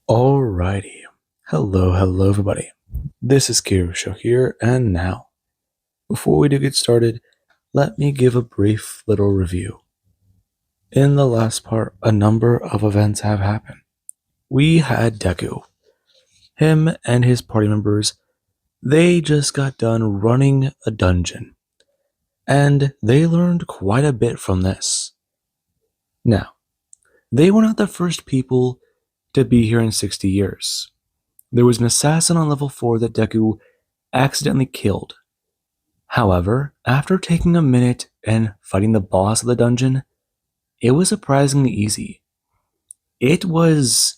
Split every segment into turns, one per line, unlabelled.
Alrighty. Hello everybody. This is Kirusho here, and now, before we do get started, let me give a brief little review. In the last part, a number of events have happened. We had Deku. Him and his party members, they just got done running a dungeon, and they learned quite a bit from this. Now, they were not the first people to be here in 60 years. There was an assassin on level 4 that Deku accidentally killed. However, after taking a minute and fighting the boss of the dungeon, it was surprisingly easy. It was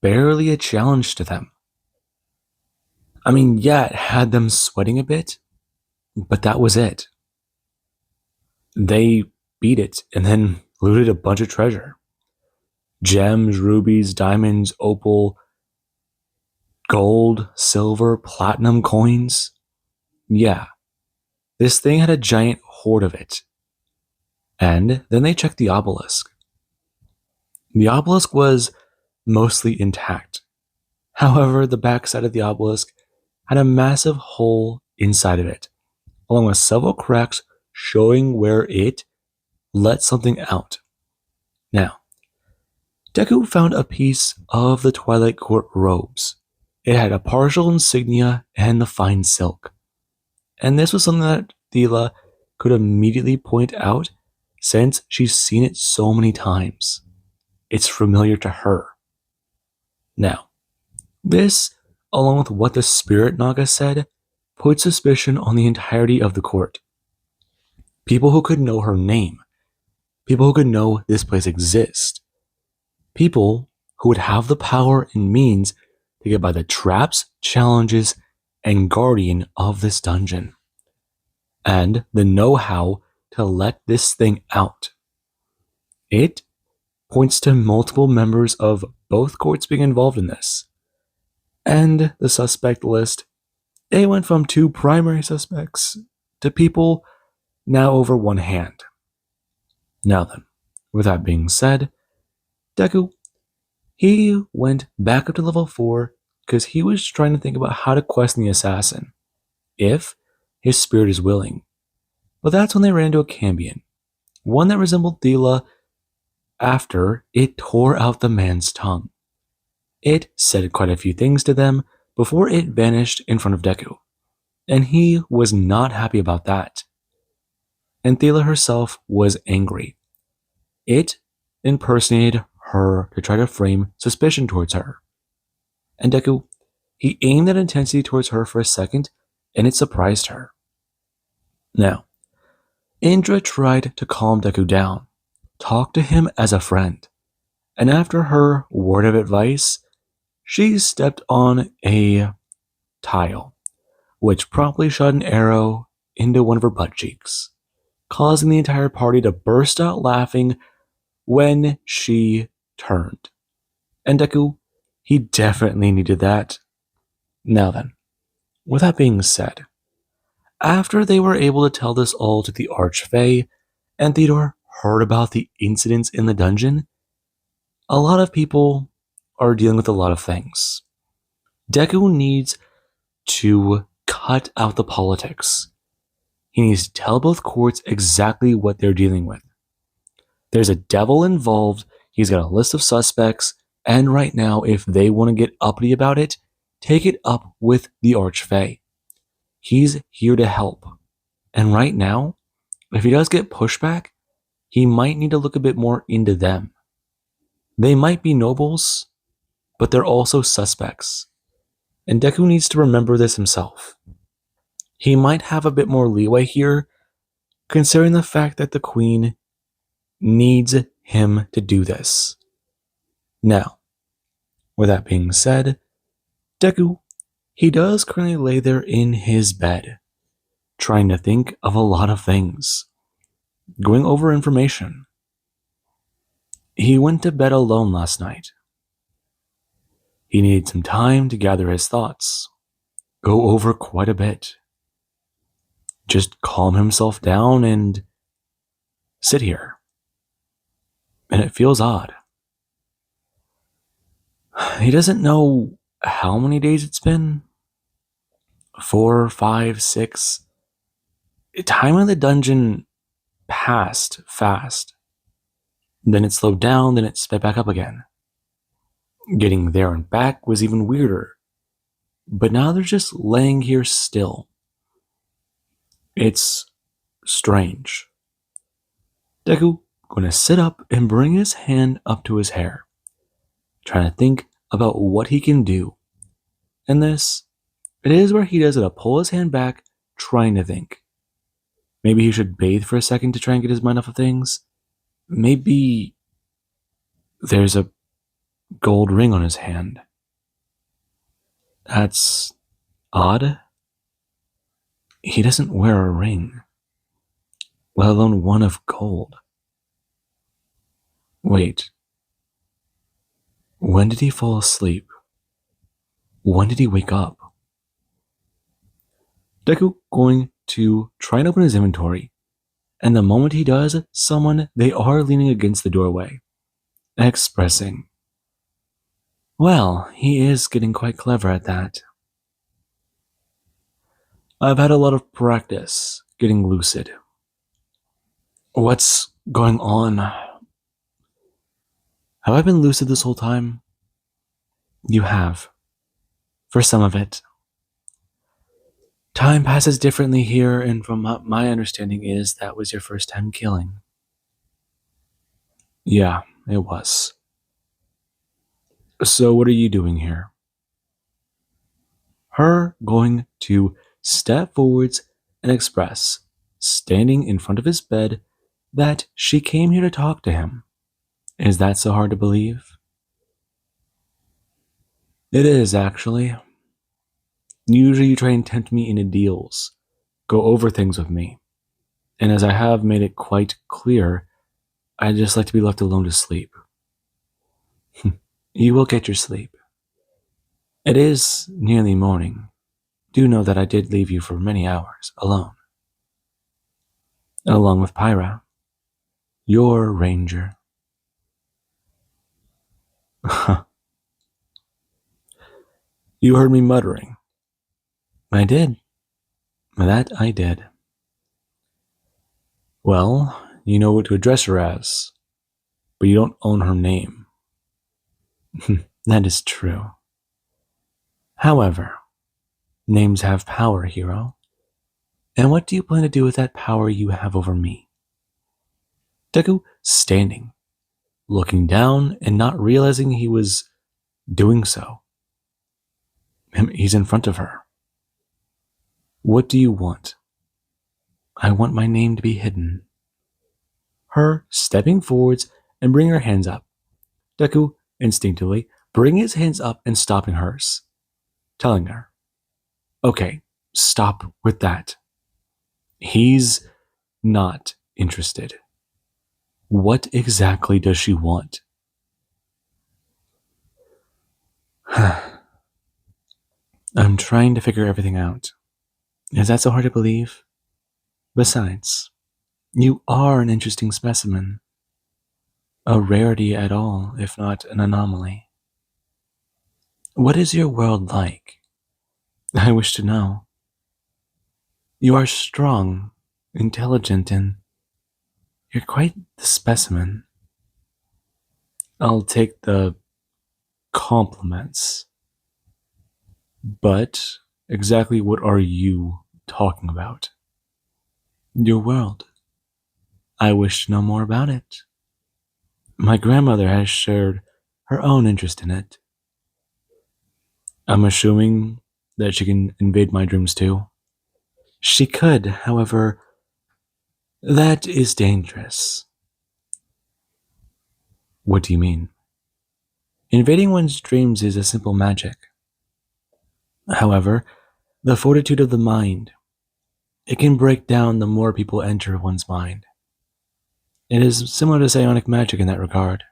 barely a challenge to them. Yeah, it had them sweating a bit, but that was it. They beat it and then looted a bunch of treasure. Gems, rubies, diamonds, opal, gold, silver, platinum coins. Yeah, this thing had a giant hoard of it. And then they checked the obelisk. The obelisk was mostly intact. However, the backside of the obelisk had a massive hole inside of it, along with several cracks showing where it let something out. Now, Deku found a piece of the Twilight Court robes. It had a partial insignia and the fine silk. And this was something that Thela could immediately point out since she's seen it so many times. It's familiar to her. Now, this, along with what the Spirit Naga said, put suspicion on the entirety of the court. People who could know her name. People who could know this place exists. People who would have the power and means to get by the traps, challenges, and guardian of this dungeon. And the know-how to let this thing out. It points to multiple members of both courts being involved in this. And the suspect list, it went from 2 primary suspects to people now over one hand. Now then, with that being said, Deku, he went back up to level 4 because he was trying to think about how to question the assassin, if his spirit is willing. But that's when they ran into a Cambion, one that resembled Thela after it tore out the man's tongue. It said quite a few things to them before it vanished in front of Deku, and he was not happy about that. And Thela herself was angry. It impersonated her to try to frame suspicion towards her. And Deku, he aimed that intensity towards her for a second, and it surprised her. Now, Indra tried to calm Deku down, talk to him as a friend, and after her word of advice, she stepped on a tile, which promptly shot an arrow into one of her butt cheeks, causing the entire party to burst out laughing when she turned. And Deku, he definitely needed that. Now then, with that being said, after they were able to tell this all to the Archfey, and Theodore heard about the incidents in the dungeon, a lot of people are dealing with a lot of things. Deku needs to cut out the politics. He needs to tell both courts exactly what they're dealing with. There's a devil involved, he's got a list of suspects, and right now, if they want to get uppity about it, take it up with the Archfey. He's here to help. And right now, if he does get pushback, he might need to look a bit more into them. They might be nobles, but they're also suspects. And Deku needs to remember this himself. He might have a bit more leeway here, considering the fact that the Queen needs him to do this. Now, with that being said, Deku, he does currently lay there in his bed, trying to think of a lot of things, going over information. He went to bed alone last night. He needed some time to gather his thoughts, go over quite a bit, just calm himself down and sit here. And it feels odd. He doesn't know how many days it's been. 4, 5, 6. Time in the dungeon passed fast. Then it slowed down, then it sped back up again. Getting there and back was even weirder. But now they're just laying here still. It's strange. Deku gonna sit up and bring his hand up to his hair, trying to think about what he can do. And this, it is where he does it to pull his hand back, trying to think. Maybe he should bathe for a second to try and get his mind off of things. Maybe there's a gold ring on his hand. That's odd. He doesn't wear a ring, let alone one of gold. Wait, when did he fall asleep? When did he wake up? Deku going to try and open his inventory, and the moment he does, they are leaning against the doorway, expressing, well, he is getting quite clever at that. I've had a lot of practice getting lucid. What's going on? Have I been lucid this whole time? You have. For some of it. Time passes differently here, and from my understanding is that was your first time killing. Yeah, it was. So what are you doing here? Her going to step forwards and express, standing in front of his bed, that she came here to talk to him. Is that so hard to believe? It is, actually. Usually you try and tempt me into deals, go over things with me. And as I have made it quite clear, I just like to be left alone to sleep. You will get your sleep. It is nearly morning. Do know that I did leave you for many hours alone. Along with Pyra, your ranger. You heard me muttering. I did. That I did. Well, you know what to address her as, but you don't own her name. That is true. However, names have power, hero. And what do you plan to do with that power you have over me? Deku standing, looking down and not realizing he was doing so. He's in front of her. What do you want? I want my name to be hidden. Her stepping forwards and bring her hands up. Deku instinctively bring his hands up and stopping hers, telling her, okay, stop with that. He's not interested. What exactly does she want? I'm trying to figure everything out. Is that so hard to believe? Besides, you are an interesting specimen. A rarity at all, if not an anomaly. What is your world like? I wish to know. You are strong, intelligent, and you're quite the specimen. I'll take the compliments. But exactly what are you talking about? Your world. I wish to know more about it. My grandmother has shared her own interest in it. I'm assuming that she can invade my dreams too. She could, however, that is dangerous. What do you mean? Invading one's dreams is a simple magic. However, the fortitude of the mind, it can break down the more people enter one's mind. It is similar to psionic magic in that regard.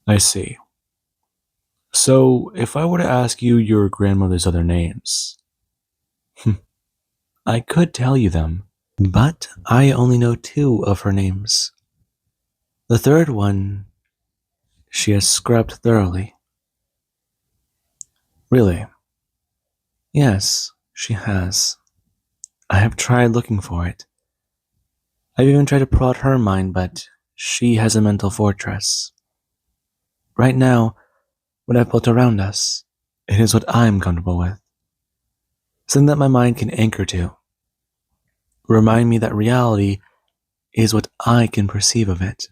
I see. So, if I were to ask you your grandmother's other names, I could tell you them, but I only know 2 of her names. The third one, She has scrubbed thoroughly. Really? Yes, she has. I have tried looking for it. I've even tried to prod her mind, but she has a mental fortress. Right now, what I've built around us, it is what I'm comfortable with. Something that my mind can anchor to. Remind me that reality is what I can perceive of it,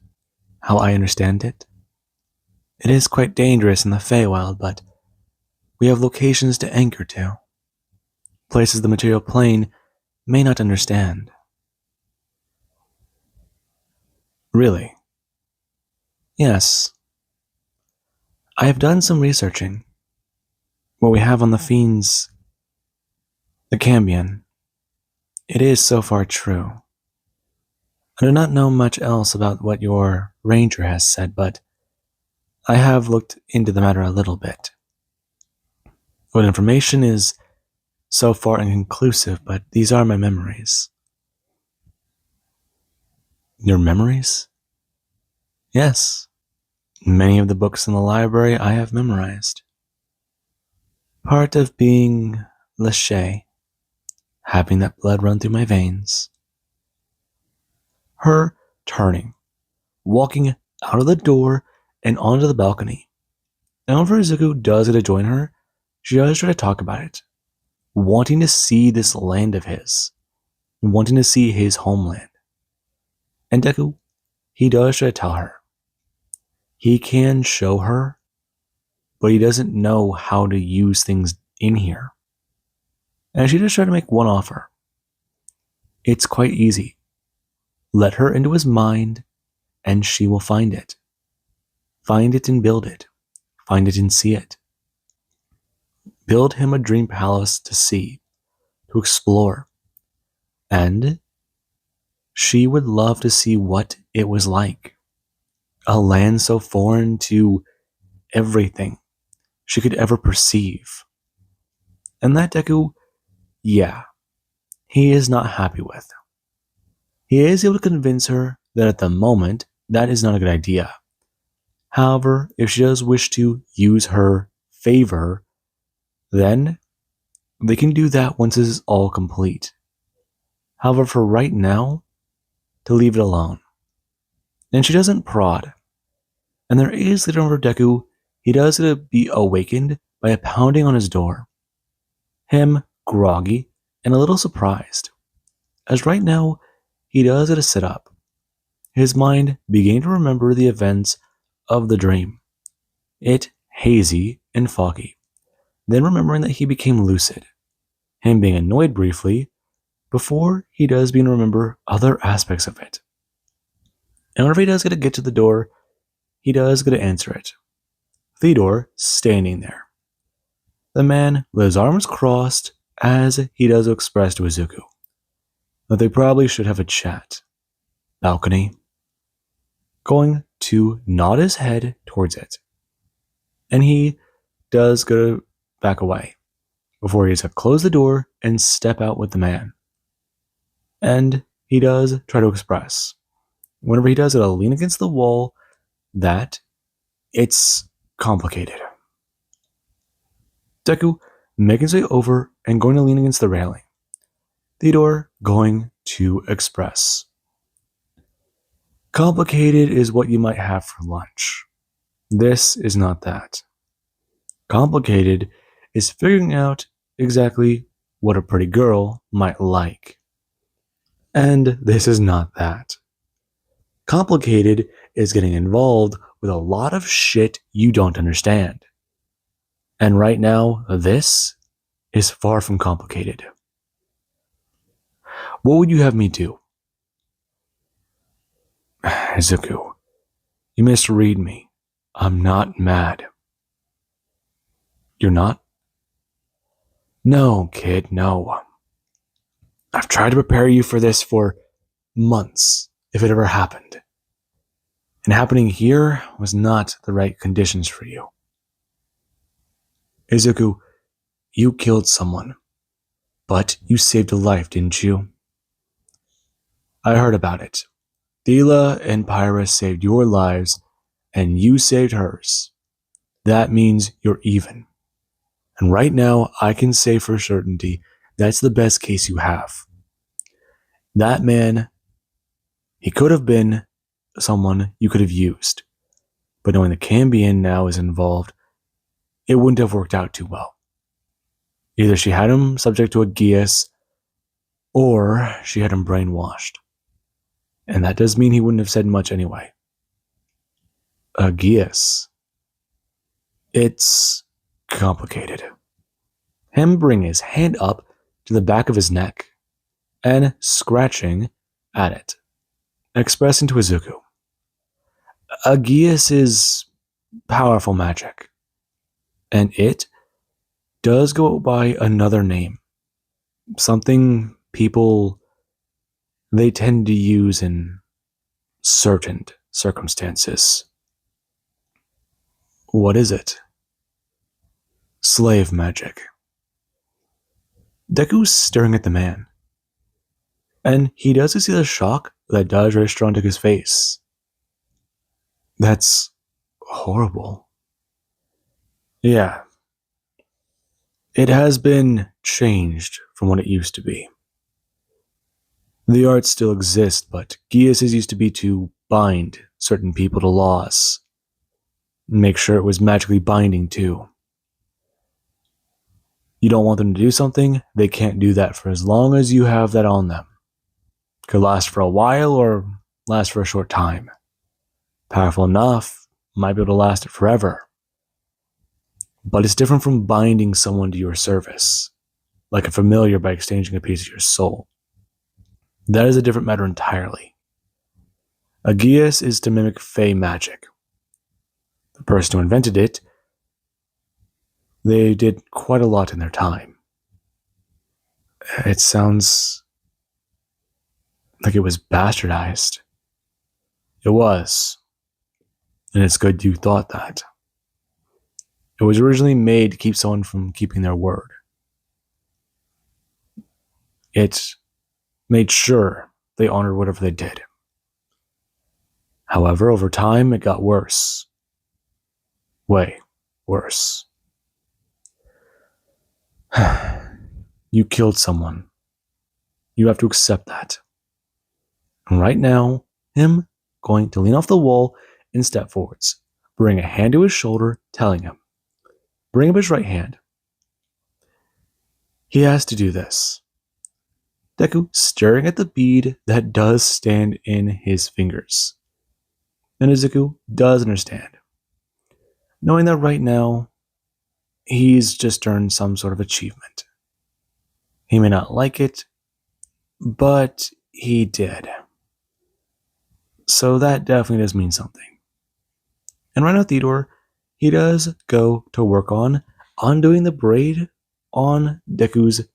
how I understand it. It is quite dangerous in the Feywild, but we have locations to anchor to, places the material plane may not understand. Really? Yes. I have done some researching. What we have on the fiends, the Cambion, it is so far true. I do not know much else about what your ranger has said, but I have looked into the matter a little bit. What information is so far inconclusive, but these are my memories. Your memories? Yes. Many of the books in the library I have memorized. Part of being Lachey, having that blood run through my veins. Her turning, walking out of the door and onto the balcony. And whenever Izuku does get to join her, she does try to talk about it. Wanting to see this land of his. Wanting to see his homeland. And Deku, he does try to tell her. He can show her, but he doesn't know how to use things in here. And she just tried to make one offer. It's quite easy. Let her into his mind, and she will find it. Find it and build it. Find it and see it. Build him a dream palace to see, to explore. And she would love to see what it was like. A land so foreign to everything she could ever perceive. And that Deku, yeah, he is not happy with. He is able to convince her that at the moment, that is not a good idea. However, if she does wish to use her favor, then they can do that once this is all complete. However, for right now, to leave it alone. And she doesn't prod. And there is later over Deku, he does get to be awakened by a pounding on his door. Him, groggy, and a little surprised. As right now, he does get to sit up. His mind began to remember the events of the dream. It hazy and foggy. Then remembering that he became lucid. Him being annoyed briefly, before he does begin to remember other aspects of it. And whenever he does get to the door, he does get to answer it. Theodore standing there. The man with his arms crossed as he does express to Izuku that they probably should have a chat. Balcony. Going to nod his head towards it. And he does go back away before he has to close the door and step out with the man. And he does try to express, whenever he does, it'll lean against the wall, that it's complicated. Deku making his way over and going to lean against the railing. Theodore going to express. Complicated is what you might have for lunch. This is not that. Complicated is figuring out exactly what a pretty girl might like. And this is not that. Complicated is getting involved with a lot of shit you don't understand. And right now, this is far from complicated. What would you have me do? Izuku, you misread me. I'm not mad. You're not? No, kid, no. I've tried to prepare you for this for months, if it ever happened. And happening here was not the right conditions for you. Izuku, you killed someone, but you saved a life, didn't you? I heard about it. Thela and Pyrrha saved your lives, and you saved hers. That means you're even. And right now, I can say for certainty that's the best case you have. That man, he could have been someone you could have used. But knowing the Cambion now is involved, it wouldn't have worked out too well. Either she had him subject to a geas, or she had him brainwashed. And that does mean he wouldn't have said much anyway. A geas. It's complicated. Him bringing his hand up to the back of his neck and scratching at it, expressing to Izuku. A geas is powerful magic, and it does go by another name. Something people, they tend to use in certain circumstances. What is it? Slave magic. Deku's staring at the man, and he does see the shock that does register on Deku's face. That's horrible. Yeah. It has been changed from what it used to be. The arts still exist, but geases used to be to bind certain people to laws. Make sure it was magically binding too. You don't want them to do something, they can't do that for as long as you have that on them. Could last for a while or last for a short time. Powerful enough, might be able to last it forever. But it's different from binding someone to your service, like a familiar by exchanging a piece of your soul. That is a different matter entirely. A geas is to mimic fey magic. The person who invented it, they did quite a lot in their time. It sounds like it was bastardized. It was. And it's good you thought that. It was originally made to keep someone from keeping their word. It made sure they honored whatever they did. However, over time, it got worse. Way worse. You killed someone. You have to accept that. And right now, him going to lean off the wall and step forwards, bring a hand to his shoulder, telling him, bring up his right hand. He has to do this. Deku staring at the bead that does stand in his fingers. And Izuku does understand, knowing that right now, he's just earned some sort of achievement. He may not like it, but he did. So that definitely does mean something. And right now, Theodore, he does go to work on undoing the braid on Deku's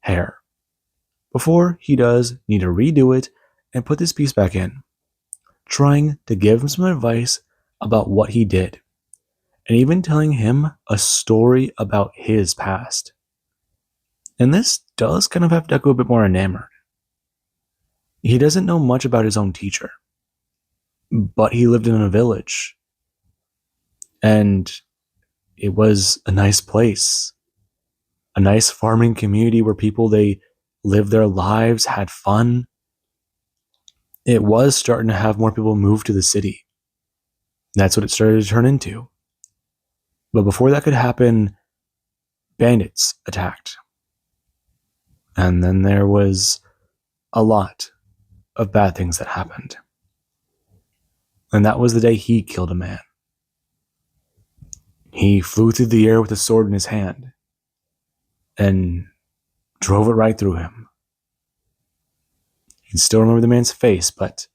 hair. Before he does need to redo it and put this piece back in, trying to give him some advice about what he did, and even telling him a story about his past. And this does kind of have Deku a bit more enamored. He doesn't know much about his own teacher, but he lived in a village, and it was a nice place, a nice farming community where people, they lived their lives, had fun. It was starting to have more people move to the city. That's what it started to turn into. But before that could happen, bandits attacked. And then there was a lot of bad things that happened. And that was the day he killed a man. He flew through the air with a sword in his hand and drove it right through him. You can still remember the man's face, but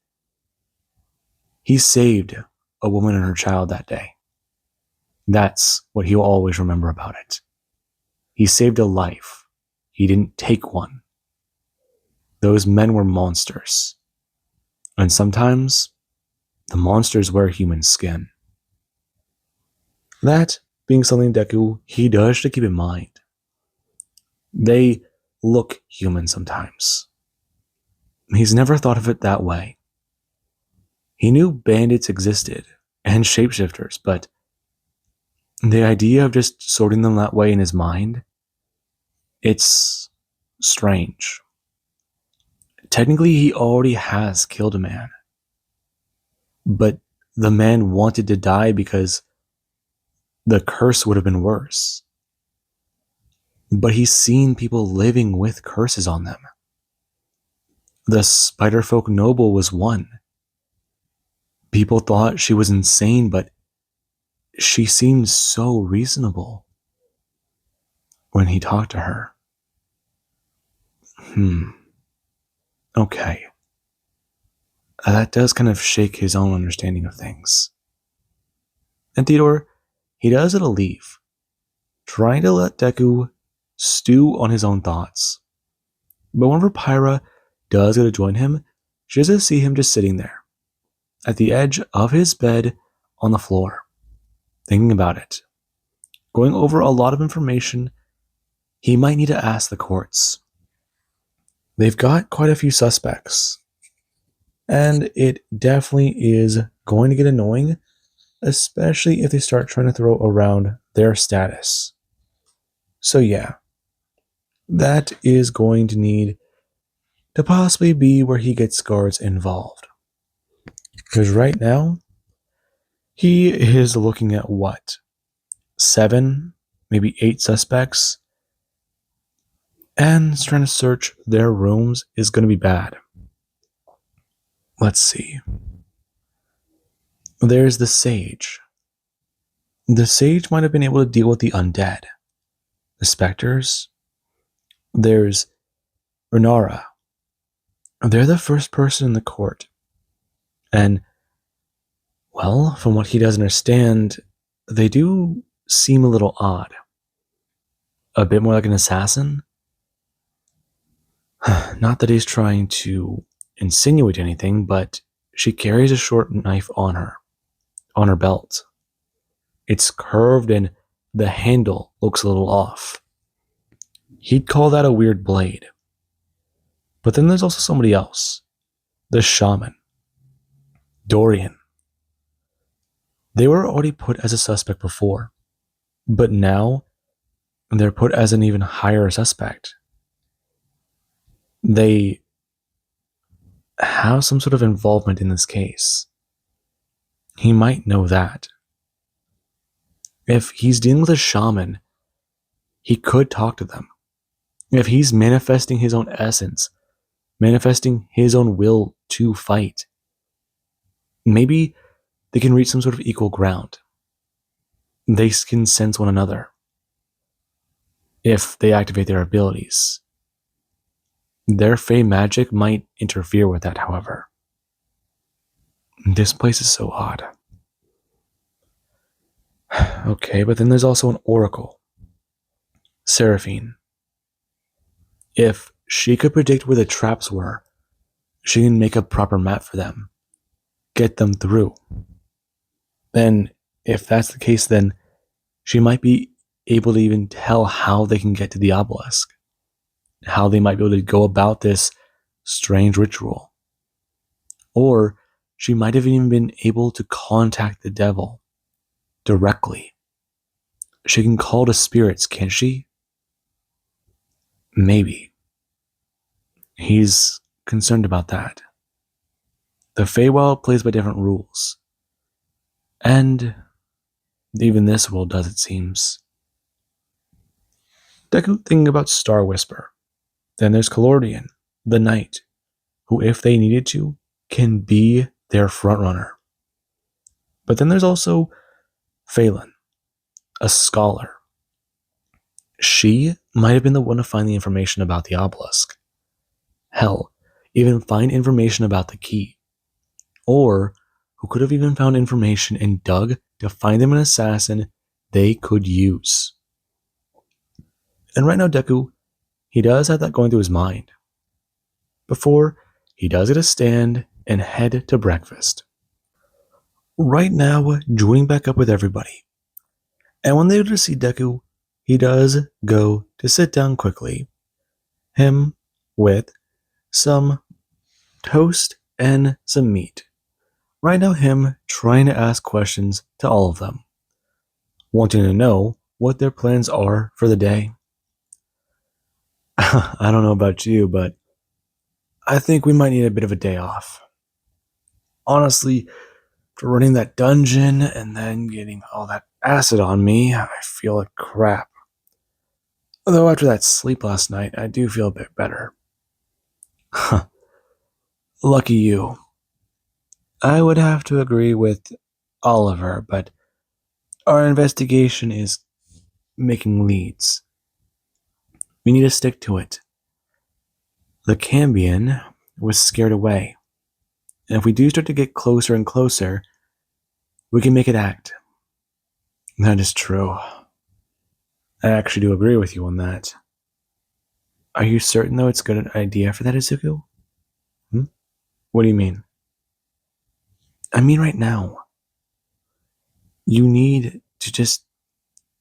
he saved a woman and her child that day. That's what he'll always remember about it. He saved a life. He didn't take one. Those men were monsters. And sometimes the monsters wear human skin. That being something Deku, he does to keep in mind. They look human sometimes. He's never thought of it that way. He knew bandits existed, and shapeshifters, but the idea of just sorting them that way in his mind, it's strange. Technically, he already has killed a man, but the man wanted to die because the curse would have been worse. But he's seen people living with curses on them. The Spiderfolk noble was one. People thought she was insane, but she seemed so reasonable when he talked to her. Okay. That does kind of shake his own understanding of things. And Theodore, he does it a leave, trying to let Deku stew on his own thoughts. But whenever Pyra does go to join him, she does see him just sitting there, at the edge of his bed on the floor, thinking about it, going over a lot of information he might need to ask the courts. They've got quite a few suspects, and it definitely is going to get annoying, especially if they start trying to throw around their status. So yeah, that is going to need to possibly be where he gets guards involved. Because right now, he is looking at what? 7, maybe 8 suspects? And trying to search their rooms is going to be bad. Let's see. There's the Sage. The Sage might have been able to deal with the undead. The Spectres. There's Renara. They're the first person in the court. And, well, from what he doesn't understand, they do seem a little odd. A bit more like an assassin. Not that he's trying to insinuate anything, but she carries a short knife on her belt. It's curved and the handle looks a little off. He'd call that a weird blade. But then there's also somebody else. The shaman. Dorian. They were already put as a suspect before, but now they're put as an even higher suspect. They have some sort of involvement in this case. He might know that. If he's dealing with a shaman, he could talk to them. If he's manifesting his own essence, manifesting his own will to fight, maybe they can reach some sort of equal ground. They can sense one another if they activate their abilities. Their Fey magic might interfere with that, however. This place is so odd. Okay, but then there's also an oracle. Seraphine. If she could predict where the traps were, she can make a proper map for them. Get them through. Then, if that's the case, then she might be able to even tell how they can get to the obelisk. How they might be able to go about this strange ritual. Or she might have even been able to contact the devil directly. She can call to spirits, can't she? Maybe. He's concerned about that. The Feywild plays by different rules. And even this world does, it seems. Deku thinking about Star Whisper. Then there's Calordian, the Knight, who, if they needed to, can be their frontrunner. But then there's also Phelan, a scholar. She might have been the one to find the information about the obelisk. Hell, even find information about the key. Or who could have even found information and dug to find them an assassin they could use. And right now, Deku, he does have that going through his mind. Before he does get a stand and head to breakfast. Right now, joining back up with everybody. And when they go to see Deku, he does go to sit down quickly. Him with some toast and some meat. Right now, him trying to ask questions to all of them, wanting to know what their plans are for the day. I don't know about you, but I think we might need a bit of a day off. Honestly, for running that dungeon and then getting all that acid on me, I feel like crap. Although after that sleep last night, I do feel a bit better. Lucky you. I would have to agree with Oliver, but our investigation is making leads. We need to stick to it. The Cambion was scared away, and if we do start to get closer and closer, we can make it act. That is true. I actually do agree with you on that. Are you certain, though, it's a good idea for that, Izuku? Hmm? What do you mean? I mean, right now. You need to just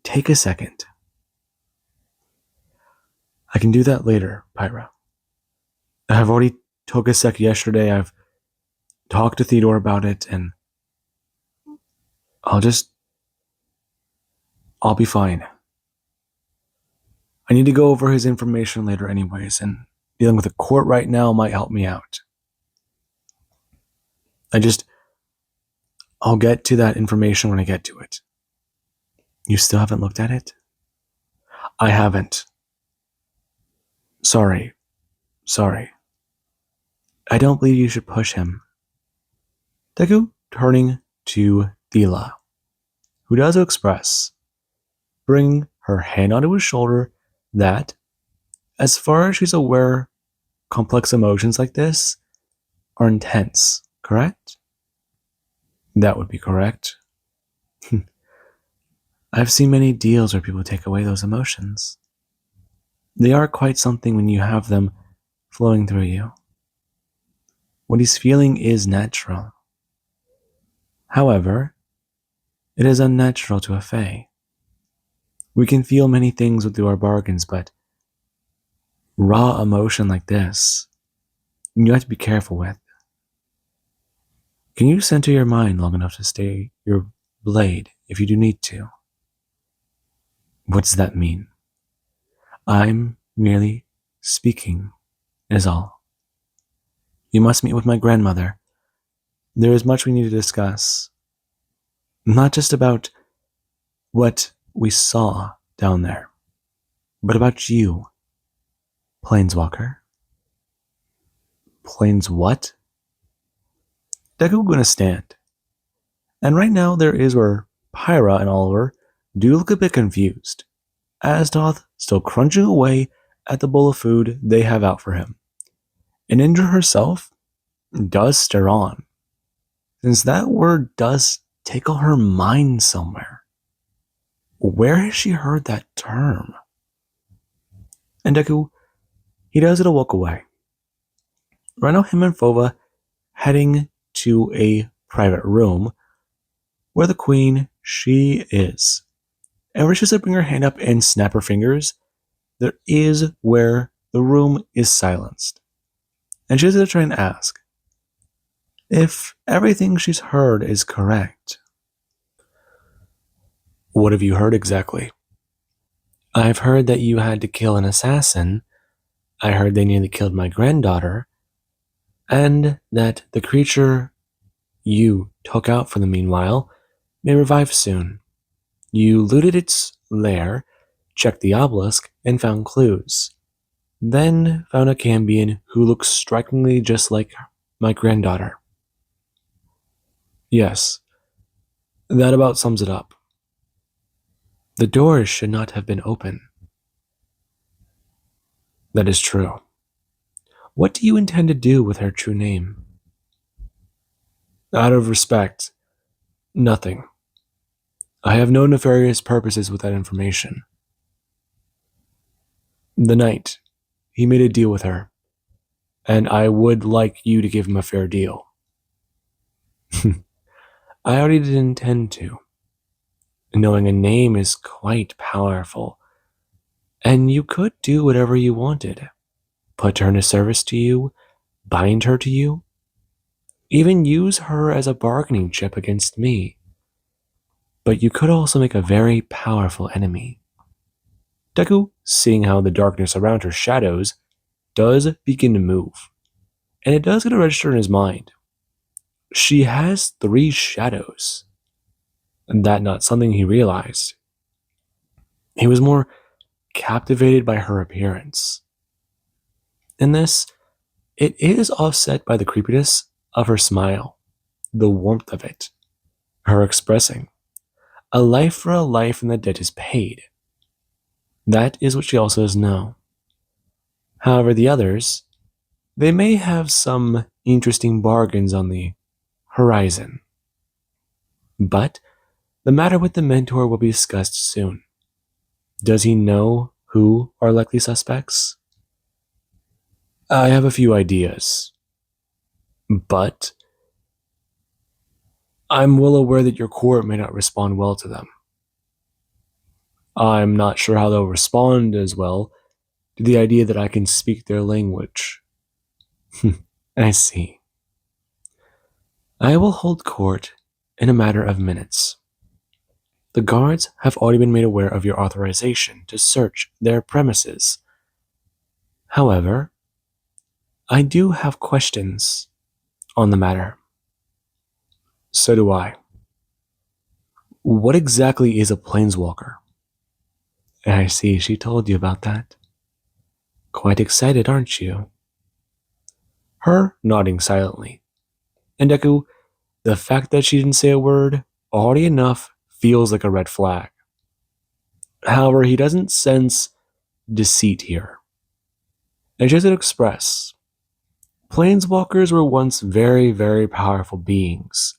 take a second. I can do that later, Pyra. I've already took a sec yesterday. I've talked to Theodore about it, and I'll be fine. I need to go over his information later anyways, and dealing with the court right now might help me out. I'll get to that information when I get to it. You still haven't looked at it? I haven't. Sorry. I don't believe you should push him. Deku turning to Thela, who does express, bring her hand onto his shoulder, that, as far as she's aware, complex emotions like this are intense, correct? That would be correct. I've seen many deals where people take away those emotions. They are quite something when you have them flowing through you. What he's feeling is natural. However, it is unnatural to a Fae. We can feel many things through our bargains, but raw emotion like this, you have to be careful with. Can you center your mind long enough to stay your blade if you do need to? What does that mean? I'm merely speaking, is all. You must meet with my grandmother. There is much we need to discuss. Not just about what we saw down there, but about you, Planeswalker. Planes what? Deku gonna stand. And right now there is where Pyra and Oliver do look a bit confused. Azdoth still crunching away at the bowl of food they have out for him. And Indra herself does stare on, since that word does tickle her mind somewhere. Where has she heard that term? And Deku, he does it a walk away. Right now, him and Fova heading to a private room where the queen, she is. And where she said bring her hand up and snap her fingers, there is where the room is silenced. And she's going to try and ask if everything she's heard is correct. What have you heard exactly? I've heard that you had to kill an assassin. I heard they nearly killed my granddaughter. And that the creature you took out for the meanwhile may revive soon. You looted its lair, checked the obelisk, and found clues. Then found a Cambion who looks strikingly just like my granddaughter. Yes, that about sums it up. The doors should not have been open. That is true. What do you intend to do with her true name? Out of respect, nothing. I have no nefarious purposes with that information. The knight, he made a deal with her, and I would like you to give him a fair deal. I already did intend to. Knowing a name is quite powerful, and you could do whatever you wanted. Put her in a service to you, bind her to you. even use her as a bargaining chip against me. But you could also make a very powerful enemy. Deku, seeing how the darkness around her shadows, does begin to move, and it does get a register in his mind. She has 3 shadows, and that not something he realized. He was more captivated by her appearance. In this, it is offset by the creepiness of her smile, the warmth of it, her expressing, a life for a life and the debt is paid. That is what she also does know. However, the others, they may have some interesting bargains on the horizon. But the matter with the mentor will be discussed soon. Does he know who are likely suspects? I have a few ideas, but I'm well aware that your court may not respond well to them. I'm not sure how they'll respond as well to the idea that I can speak their language. I see. I will hold court in a matter of minutes. The guards have already been made aware of your authorization to search their premises. However, I do have questions on the matter. So do I. What exactly is a planeswalker? I see she told you about that. Quite excited, aren't you? Her nodding silently. And Deku, the fact that she didn't say a word, already enough, feels like a red flag. However, he doesn't sense deceit here. And just to express, planeswalkers were once very, very powerful beings.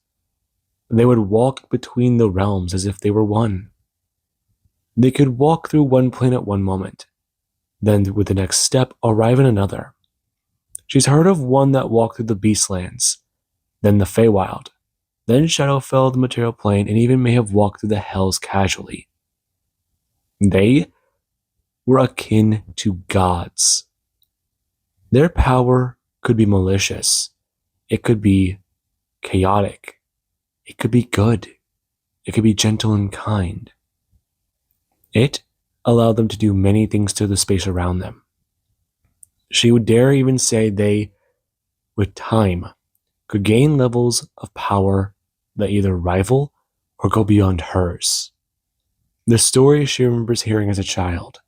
They would walk between the realms as if they were one. They could walk through one plane at one moment, then with the next step arrive in another. She's heard of one that walked through the Beastlands, then the Feywild, then Shadowfell, the material plane, and even may have walked through the Hells casually. They were akin to gods. Their power could be malicious, it could be chaotic, it could be good, it could be gentle and kind. It allowed them to do many things to the space around them. She would dare even say they, with time, could gain levels of power that either rival or go beyond hers. The stories she remembers hearing as a child,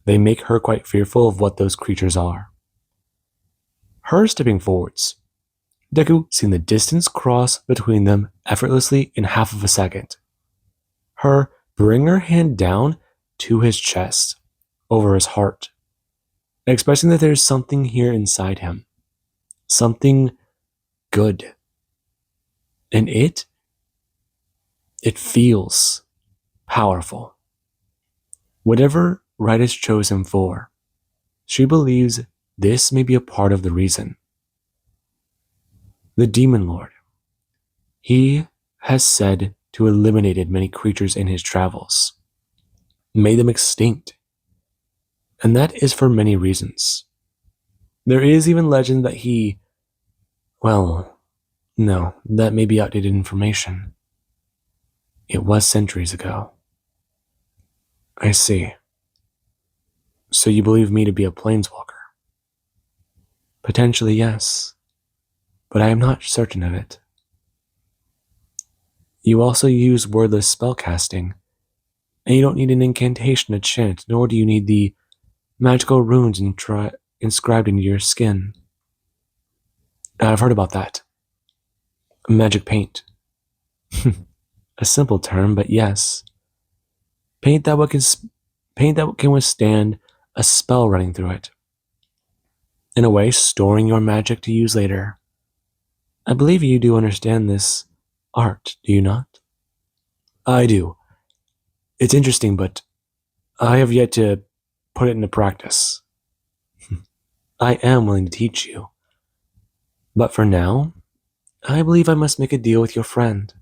they make her quite fearful of what those creatures are. Her stepping forwards, Deku seeing the distance cross between them effortlessly in half of a second. Her bring her hand down to his chest, over his heart, expressing that there's something here inside him, something good. And it feels powerful. Whatever right is chosen for, she believes this may be a part of the reason. The Demon Lord, he has said to eliminated many creatures in his travels, made them extinct, and that is for many reasons. There is even legend that he, well, no, that may be outdated information. It was centuries ago. I see. So you believe me to be a planeswalker? Potentially, yes, but I am not certain of it. You also use wordless spellcasting, and you don't need an incantation to chant, nor do you need the magical runes inscribed into your skin. I've heard about that. Magic paint. A simple term, but yes. Paint that can withstand a spell running through it. In a way, storing your magic to use later. I believe you do understand this art, do you not? I do. It's interesting, but I have yet to put it into practice. I am willing to teach you. But for now, I believe I must make a deal with your friend.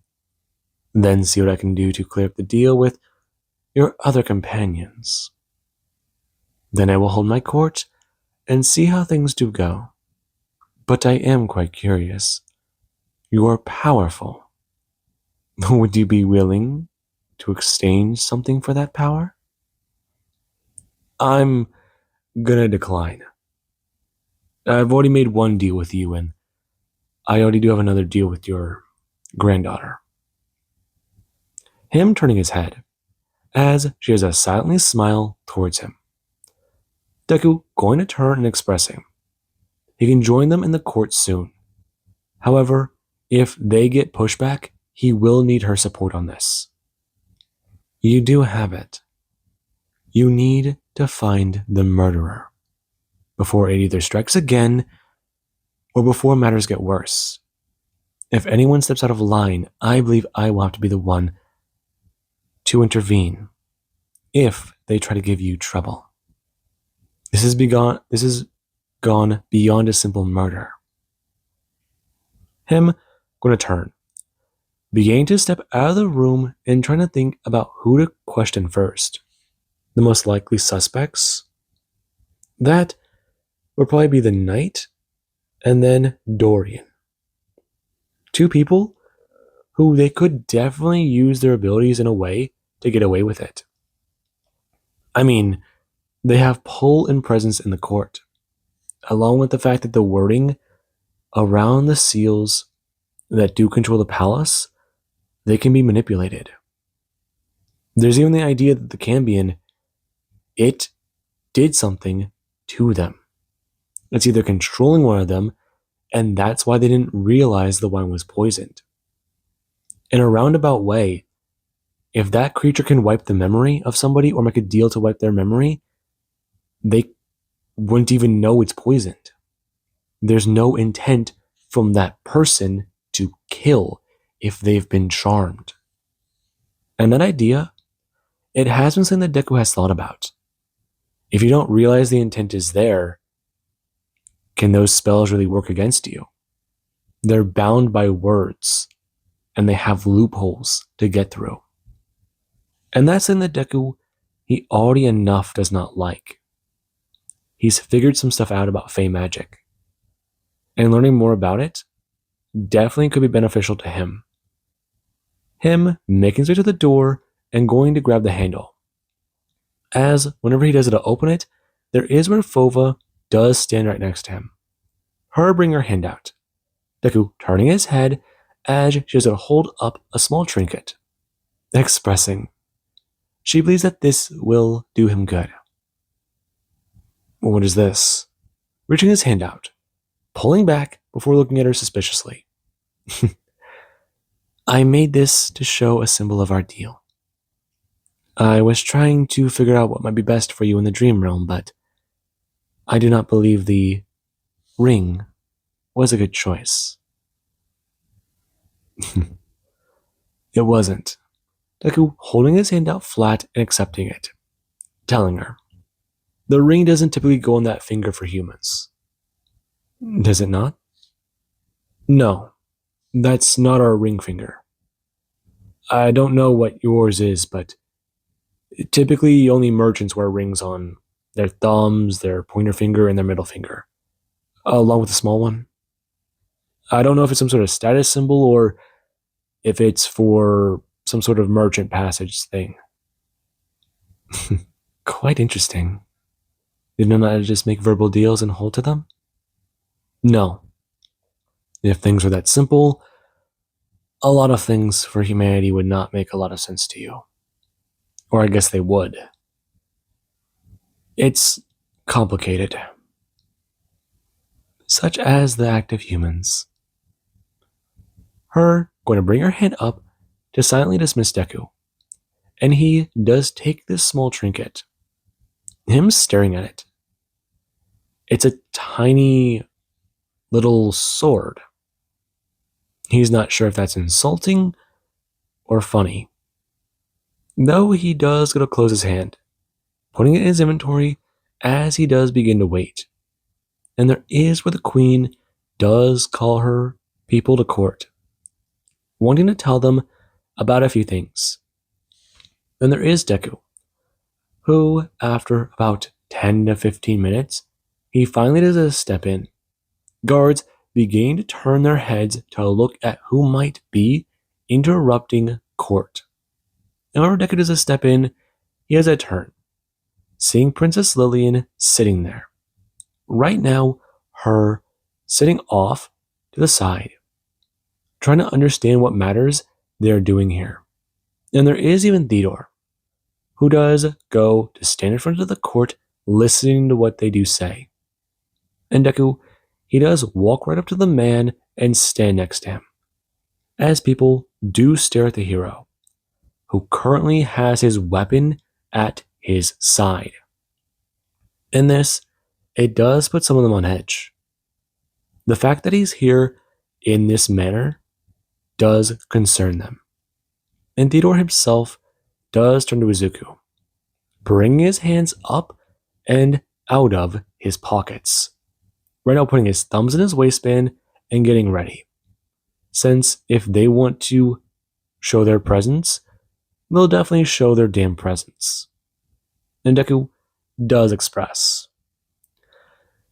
Then see what I can do to clear up the deal with your other companions. Then I will hold my court and see how things do go. But I am quite curious. You're powerful. Would you be willing to exchange something for that power? I'm gonna decline. I've already made one deal with you, and I already do have another deal with your granddaughter. Him turning his head, as she has a silently smile towards him. Deku going to turn and expressing he can join them in the court soon. However, if they get pushback, he will need her support on this. You do have it. You need to find the murderer before it either strikes again or before matters get worse. If anyone steps out of line, I believe I will have to be the one to intervene if they try to give you trouble. This has gone beyond a simple murder. Him going to turn, beginning to step out of the room and trying to think about who to question first. The most likely suspects? That would probably be the knight and then Dorian. Two people who they could definitely use their abilities in a way to get away with it. I mean, they have pull and presence in the court, along with the fact that the wording around the seals that do control the palace, they can be manipulated. There's even the idea that the Cambion, it did something to them. It's either controlling one of them, and that's why they didn't realize the wine was poisoned. In a roundabout way, if that creature can wipe the memory of somebody or make a deal to wipe their memory, they wouldn't even know it's poisoned. There's no intent from that person to kill if they've been charmed. And that idea, it has been something that Deku has thought about. If you don't realize the intent is there, can those spells really work against you? They're bound by words, and they have loopholes to get through. And that's something that Deku, he already enough does not like. He's figured some stuff out about Fey magic. And learning more about it definitely could be beneficial to him. Him making his way to the door and going to grab the handle. As whenever he does it to open it, there is where Fova does stand right next to him. Her bring her hand out. Deku turning his head as she does to hold up a small trinket, expressing she believes that this will do him good. What is this? Reaching his hand out, pulling back before looking at her suspiciously. I made this to show a symbol of our deal. I was trying to figure out what might be best for you in the dream realm, but I do not believe the ring was a good choice. It wasn't. Deku holding his hand out flat and accepting it, telling her, the ring doesn't typically go on that finger for humans. Does it not? No, that's not our ring finger. I don't know what yours is, but typically only merchants wear rings on their thumbs, their pointer finger, and their middle finger, along with a small one. I don't know if it's some sort of status symbol or if it's for some sort of merchant passage thing. Quite interesting. Did you not just make verbal deals and hold to them? No. If things were that simple, a lot of things for humanity would not make a lot of sense to you. Or I guess they would. It's complicated. Such as the act of humans. Her going to bring her hand up to silently dismiss Deku. And he does take this small trinket. Him staring at it. It's a tiny little sword. He's not sure if that's insulting or funny. Though he does go to close his hand, putting it in his inventory as he does begin to wait. And there is where the queen does call her people to court, wanting to tell them about a few things. Then there is Deku, who, after about 10 to 15 minutes, he finally does a step in. Guards beginning to turn their heads to look at who might be interrupting court. And whenever Deku does a step in, he has a turn, seeing Princess Lillian sitting there. Right now, her sitting off to the side, trying to understand what matters they're doing here. And there is even Theodore, who does go to stand in front of the court listening to what they do say. And Deku, he does walk right up to the man and stand next to him, as people do stare at the hero, who currently has his weapon at his side. In this, it does put some of them on edge. The fact that he's here in this manner does concern them. And Theodore himself does turn to Izuku, bringing his hands up and out of his pockets, right now putting his thumbs in his waistband and getting ready. Since if they want to show their presence, they'll definitely show their damn presence. And Deku does express.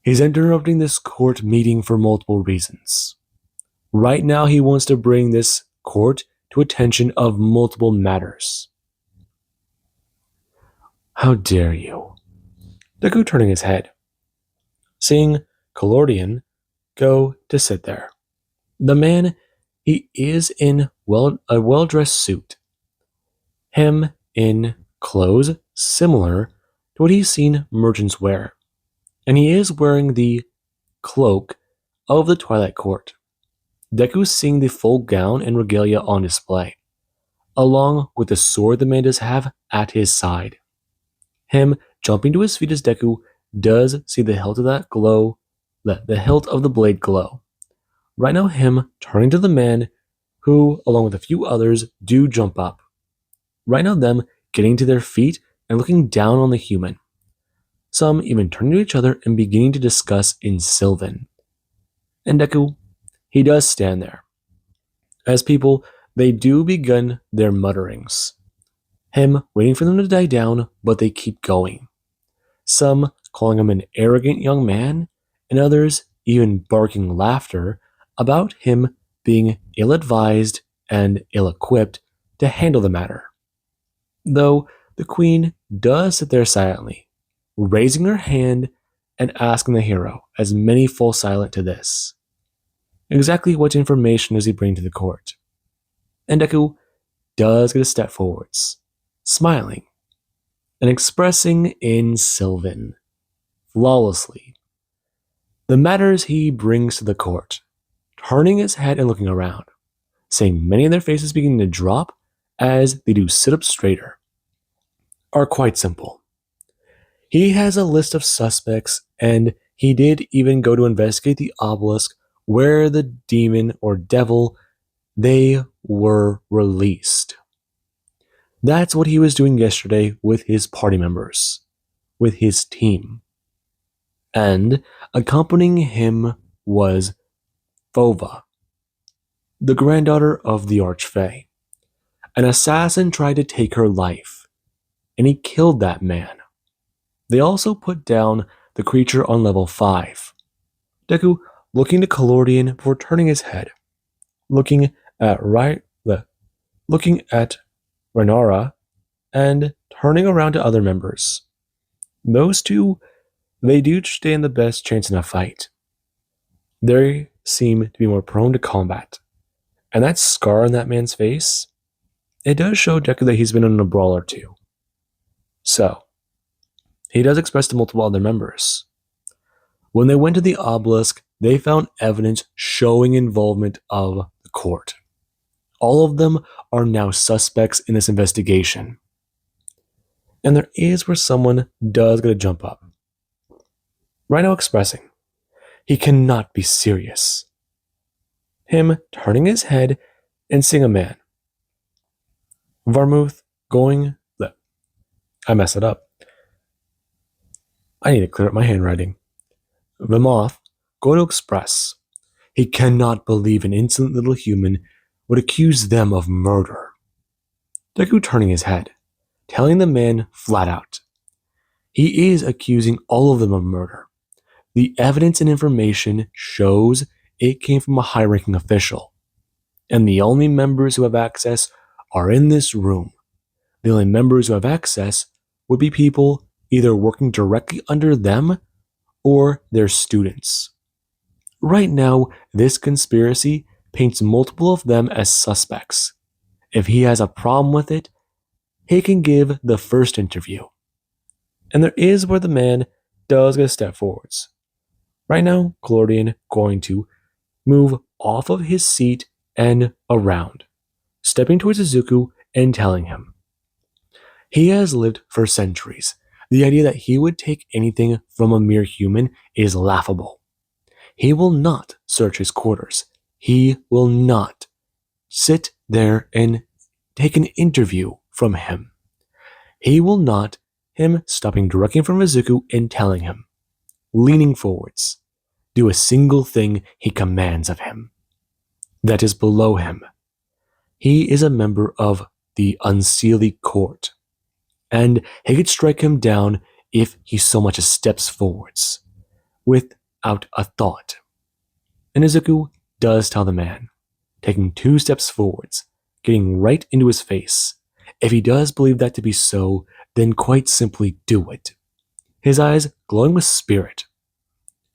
He's interrupting this court meeting for multiple reasons. Right now, he wants to bring this court to attention of multiple matters. How dare you? Deku turning his head, seeing Calordian go to sit there. The man, he is in a well-dressed suit. Him in clothes similar to what he's seen merchants wear. And he is wearing the cloak of the Twilight Court. Deku's seeing the full gown and regalia on display, along with the sword the man does have at his side. Him jumping to his feet as Deku does see the hilt of that glow, the hilt of the blade glow. Right now, him turning to the man who, along with a few others, do jump up. Right now, them getting to their feet and looking down on the human. Some even turning to each other and beginning to discuss in Sylvan. And Deku, he does stand there. As people, they do begin their mutterings. Him waiting for them to die down, but they keep going. Some calling him an arrogant young man, and others even barking laughter about him being ill-advised and ill-equipped to handle the matter. Though the queen does sit there silently, raising her hand and asking the hero, as many fall silent to this, exactly what information does he bring to the court? And Deku does get a step forwards, smiling and expressing in Sylvan, flawlessly, the matters he brings to the court, turning his head and looking around, seeing many of their faces beginning to drop as they do sit up straighter, are quite simple. He has a list of suspects, and he did even go to investigate the obelisk where the demon or devil, they were released. That's what he was doing yesterday with his party members, with his team. And accompanying him was Fova, the granddaughter of the Archfey. An assassin tried to take her life, and he killed that man. They also put down the creature on level 5. Deku looking to Calordian before turning his head, looking at Renara, and turning around to other members. Those two, they do stand the best chance in a fight. They seem to be more prone to combat. And that scar on that man's face, it does show Deku that he's been in a brawl or two. So, he does express to multiple other members. When they went to the obelisk, they found evidence showing involvement of the court. All of them are now suspects in this investigation. And there is where someone does get to jump up. Right now expressing, he cannot be serious. Him turning his head and seeing a man. Varmuth going, I mess it up. I need to clear up my handwriting. Vamoth going to express, he cannot believe an insolent little human would accuse them of murder. Deku turning his head, telling the man flat out, he is accusing all of them of murder. The evidence and information shows it came from a high-ranking official, and the only members who have access are in this room. The only members who have access would be people either working directly under them or their students. Right now, this conspiracy paints multiple of them as suspects. If he has a problem with it, he can give the first interview. And there is where the man does get a step forwards. Right now, Glorian going to move off of his seat and around, stepping towards Izuku and telling him. He has lived for centuries. The idea that he would take anything from a mere human is laughable. He will not search his quarters. He will not sit there and take an interview from him. He will not, him stopping directly from Izuku and telling him, leaning forwards, do a single thing he commands of him. That is below him. He is a member of the Unseelie Court, and he could strike him down if he so much as steps forwards, without a thought. And Izuku does tell the man, taking 2 steps forwards, getting right into his face. If he does believe that to be so, then quite simply do it. His eyes glowing with spirit.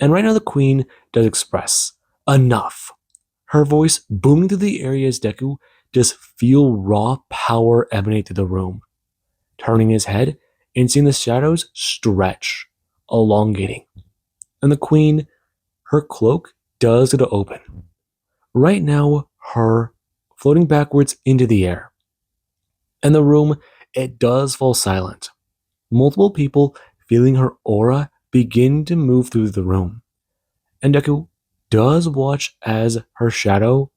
And right now the queen does express, enough. Her voice booming through the area as Deku does feel raw power emanate through the room. Turning his head and seeing the shadows stretch, elongating. And the queen, her cloak does get open. Right now, her floating backwards into the air. And the room, it does fall silent. Multiple people feeling her aura begin to move through the room. And Deku does watch as her shadow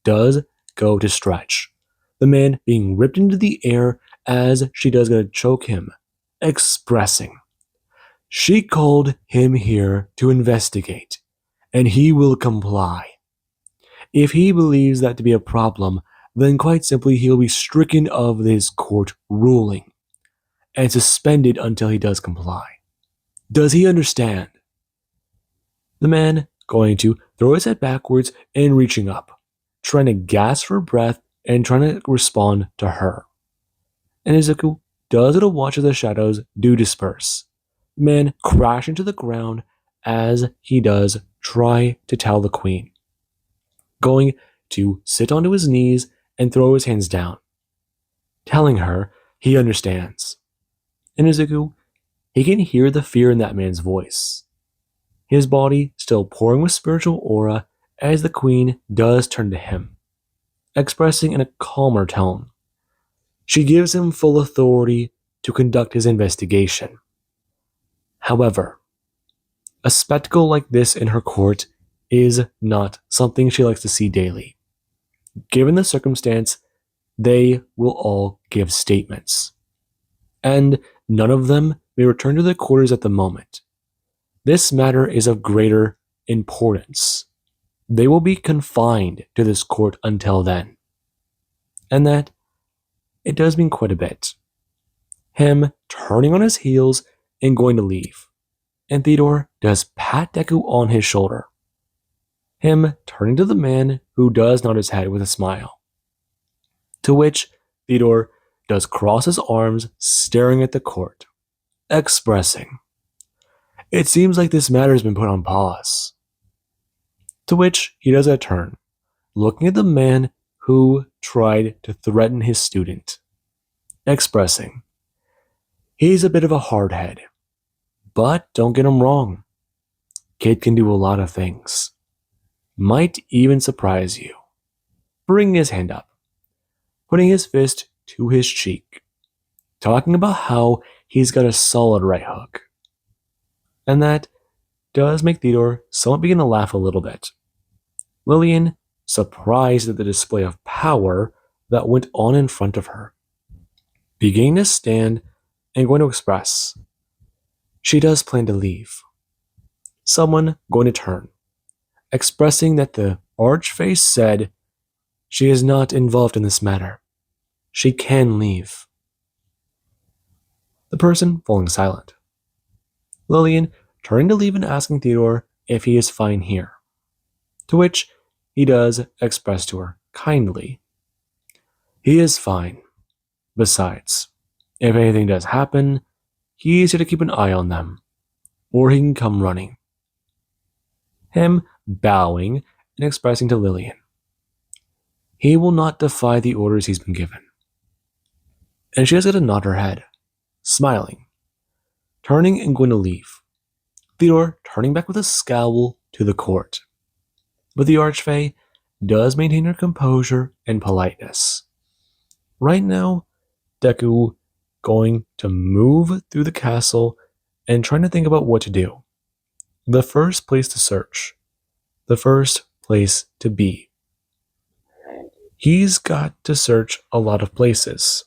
does go to stretch. The man being ripped into the air as she does go to choke him, expressing, she called him here to investigate, and he will comply. If he believes that to be a problem, then quite simply he'll be stricken of this court ruling and suspended until he does comply. Does he understand? The man going to throw his head backwards and reaching up, trying to gasp for breath and trying to respond to her. And Izuku does it a watch as the shadows do disperse. The man crashing to the ground as he does try to tell the queen. Going to sit onto his knees and throw his hands down, telling her he understands. And Izuku, he can hear the fear in that man's voice. His body still pouring with spiritual aura as the queen does turn to him, expressing in a calmer tone. She gives him full authority to conduct his investigation. However, a spectacle like this in her court is not something she likes to see daily. Given the circumstance, they will all give statements, and none of them may return to their quarters at the moment. This matter is of greater importance. They will be confined to this court until then. And that, it does mean quite a bit. Him turning on his heels and going to leave. And Theodore does pat Deku on his shoulder. Him turning to the man who does nod his head with a smile. To which Theodore does cross his arms, staring at the court, expressing, it seems like this matter has been put on pause. To which he does a turn, looking at the man who tried to threaten his student, expressing, he's a bit of a hardhead, but don't get him wrong. Kid can do a lot of things. Might even surprise you. Bringing his hand up, putting his fist to his cheek, talking about how he's got a solid right hook. And that does make Theodore somewhat begin to laugh a little bit. Lillian, surprised at the display of power that went on in front of her, beginning to stand and going to express. She does plan to leave. Someone going to turn, expressing that the archface said she is not involved in this matter. She can leave. The person falling silent. Lillian turning to leave and asking Theodore if he is fine here. To which he does express to her kindly. He is fine. Besides, if anything does happen, he's here to keep an eye on them, or he can come running. Him bowing and expressing to Lillian. He will not defy the orders he's been given. And she has got to nod her head, smiling, turning and going to leave. Theodore turning back with a scowl to the court. But the Archfey does maintain her composure and politeness. Right now, Deku going to move through the castle and trying to think about what to do. The first place to search. The first place to be. He's got to search a lot of places.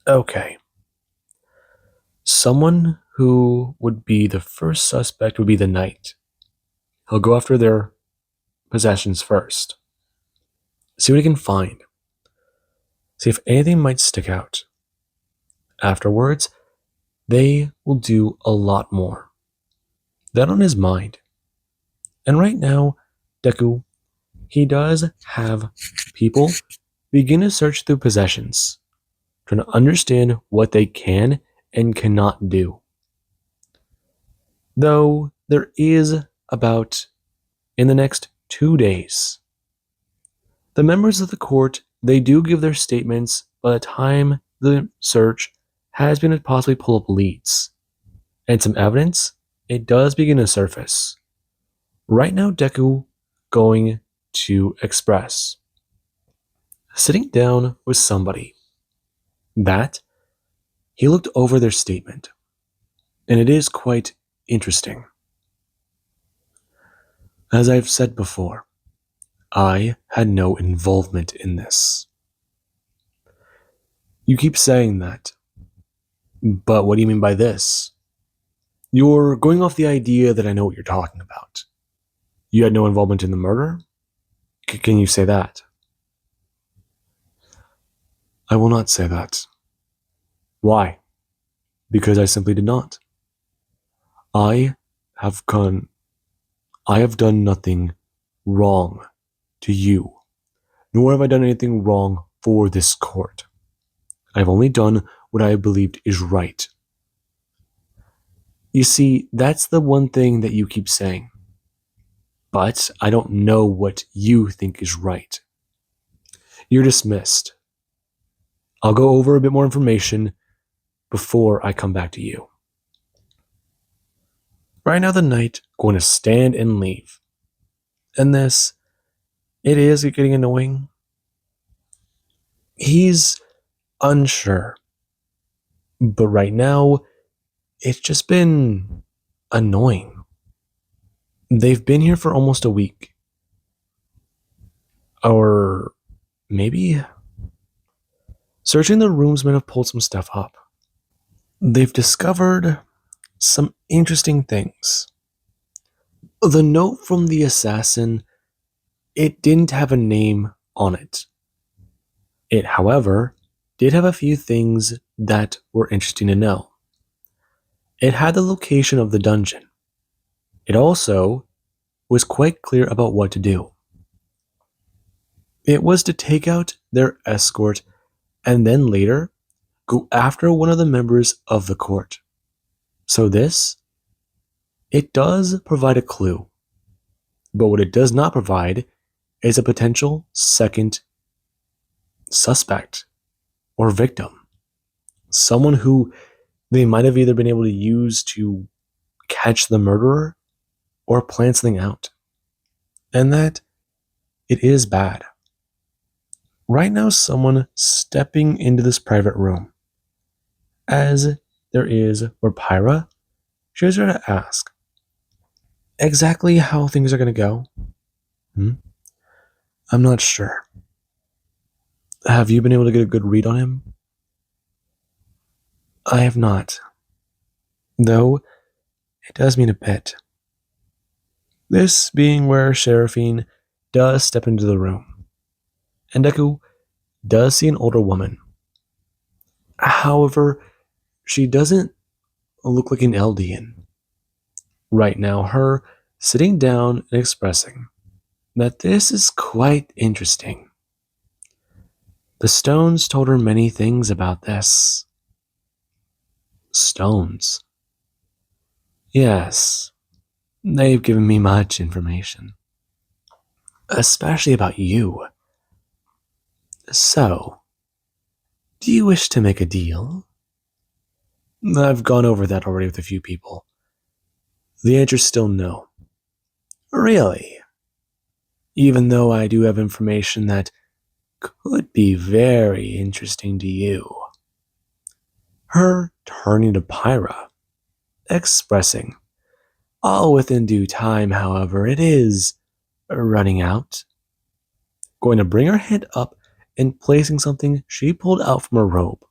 Okay. Someone who would be the first suspect would be the knight. He'll go after their possessions first. See what he can find. See if anything might stick out. Afterwards, they will do a lot more. That on his mind. And right now, Deku, he does have people begin to search through possessions, trying to understand what they can and cannot do. Though there is about, in the next 2 days, the members of the court, they do give their statements by the time the search has been to possibly pull up leads. And some evidence, it does begin to surface. Right now, Deku going to express. Sitting down with somebody. That, he looked over their statement. And it is quite interesting. As I've said before, I had no involvement in this. You keep saying that. But what do you mean by this? You're going off the idea that I know what you're talking about. You had no involvement in the murder? Can you say that? I will not say that. Why? Because I simply did not. I have done nothing wrong to you, nor have I done anything wrong for this court. I've only done what I believed is right. You see, that's the one thing that you keep saying. But I don't know what you think is right. You're dismissed. I'll go over a bit more information before I come back to you. Right now, the knight going to stand and leave. And this, it is getting annoying. He's unsure. But right now, it's just been annoying. They've been here for almost a week. Or maybe searching the rooms might have pulled some stuff up. They've discovered some interesting things. The note from the assassin, it didn't have a name on it. It, however, did have a few things that were interesting to know. It had the location of the dungeon. It also was quite clear about what to do. It was to take out their escort and then later go after one of the members of the court. So this, it does provide a clue. But what it does not provide is a potential second suspect or victim. Someone who they might have either been able to use to catch the murderer or plan something out. And that, it is bad. Right now, someone stepping into this private room. As there is where Pyra, she was there to ask exactly how things are going to go. I'm not sure. Have you been able to get a good read on him? I have not. Though, it does mean a bit. This being where Sheriffine does step into the room. And Deku does see an older woman. However, she doesn't look like an Eldian. Right now, her sitting down and expressing. that this is quite interesting. The stones told her many things about this. Stones. Yes, they've given me much information, especially about you. So, do you wish to make a deal? I've gone over that already with a few people. The answer's still no. Really? Even though I do have information that could be very interesting to you. Her turning to Pyra, expressing, all within due time, however, it is running out. Going to bring her hand up and placing something she pulled out from her robe.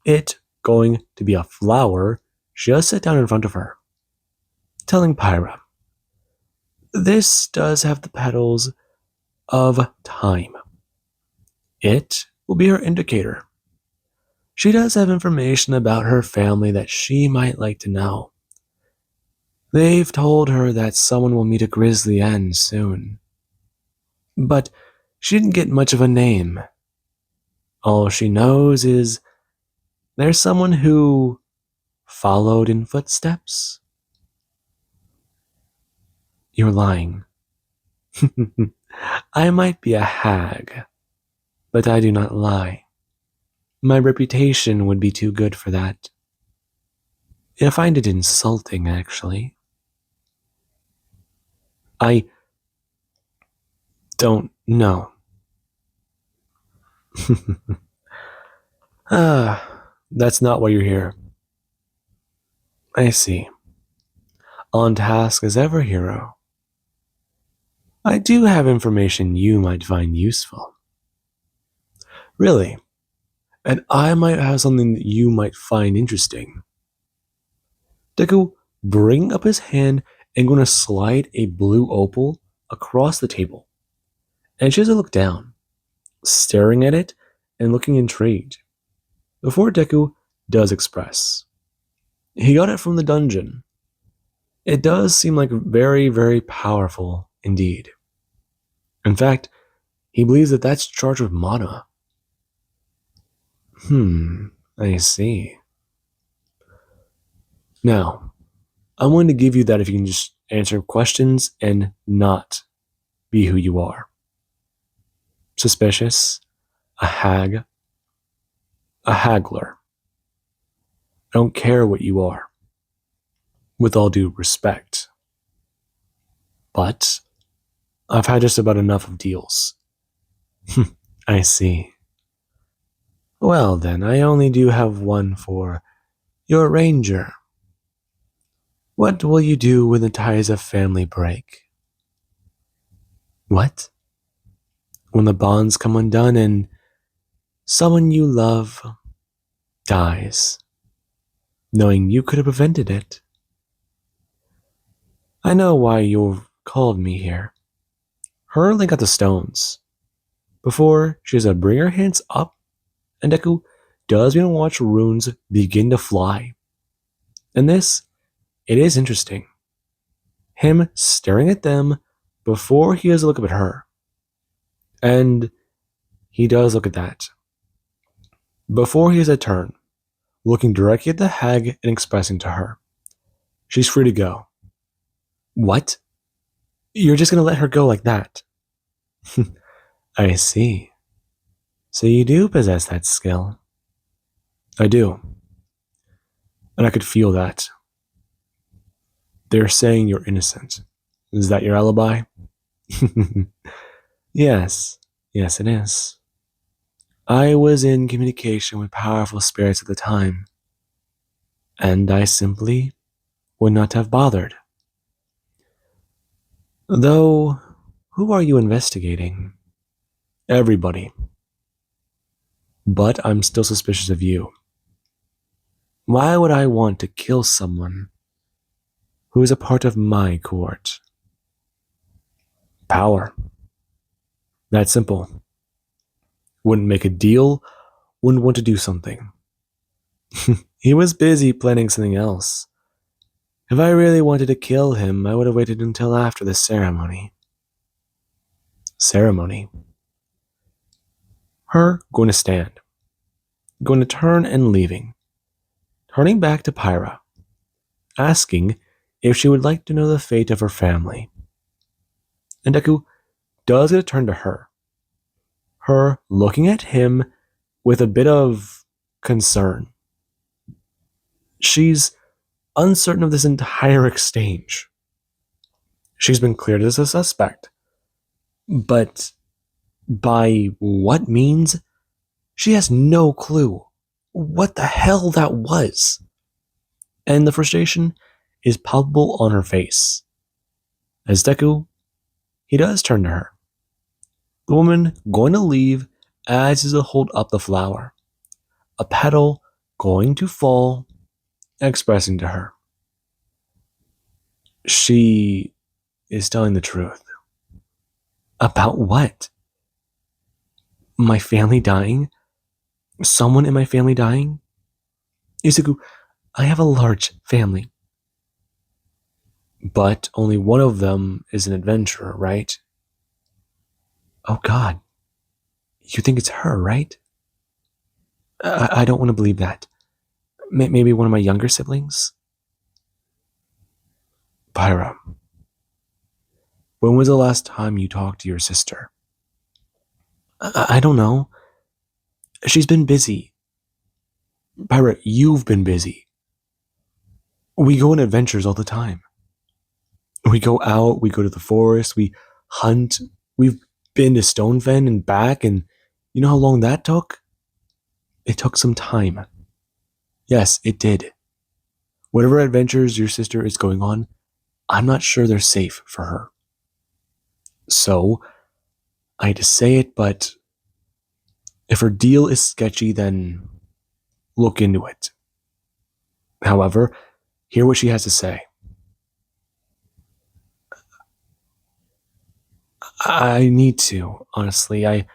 It going to be a flower just set down in front of her. Telling Pyra, this does have the petals of time. It will be her indicator. She does have information about her family that she might like to know. They've told her that someone will meet a grisly end soon. But she didn't get much of a name. All she knows is there's someone who followed in footsteps. You're lying. I might be a hag, but I do not lie. My reputation would be too good for that. I find it insulting, actually. I don't know. That's not why you're here. I see. On task as ever, hero. I do have information you might find useful. Really? And I might have something that you might find interesting. Deku bringing up his hand and going to slide a blue opal across the table. And she has to look down, staring at it and looking intrigued. Before Deku does express. He got it from the dungeon. It does seem like very, very powerful indeed. In fact, he believes that that's charged with mana. I see. Now, I'm going to give you that if you can just answer questions and not be who you are. Suspicious, a hag, a haggler. I don't care what you are, with all due respect. But I've had just about enough of deals. I see. Well then, I only do have one for your ranger. What will you do when the ties of family break? What? When the bonds come undone and someone you love dies, knowing you could have prevented it. I know why you've called me here. Hurling at the stones. Before she has to bring her hands up, and Deku does want to watch runes begin to fly. And this, it is interesting. Him staring at them before he has a look up at her. And he does look at that. Before he has a turn, looking directly at the hag and expressing to her. She's free to go. What? You're just going to let her go like that? I see. So you do possess that skill. I do. And I could feel that. They're saying you're innocent. Is that your alibi? Yes. Yes, it is. I was in communication with powerful spirits at the time. And I simply would not have bothered. Though, who are you investigating? Everybody. But I'm still suspicious of you. Why would I want to kill someone who is a part of my court? Power. That simple. Wouldn't make a deal, wouldn't want to do something. He was busy planning something else. If I really wanted to kill him, I would have waited until after the ceremony. ceremony. Her going to stand, going to turn and leaving, turning back to Pyra, asking if she would like to know the fate of her family. And Deku does get a turn to her looking at him with a bit of concern. She's uncertain of this entire exchange. She's been cleared as a suspect, but by what means? She has no clue what the hell that was. And the frustration is palpable on her face. As Deku, he does turn to her. The woman going to leave as is to hold up the flower. A petal going to fall, expressing to her. She is telling the truth. About what? My family dying? Someone in my family dying? Izuku, I have a large family. But only one of them is an adventurer, right? Oh God. You think it's her, right? I don't want to believe that. Maybe one of my younger siblings? Pyra, when was the last time you talked to your sister? I don't know. She's been busy. Pyra, you've been busy. We go on adventures all the time. We go out, we go to the forest, we hunt. We've been to Stonefen and back, and you know how long that took? It took some time. Yes, it did. Whatever adventures your sister is going on, I'm not sure they're safe for her. So, I hate to say it, but if her deal is sketchy, then look into it. However, hear what she has to say. I need to, honestly. I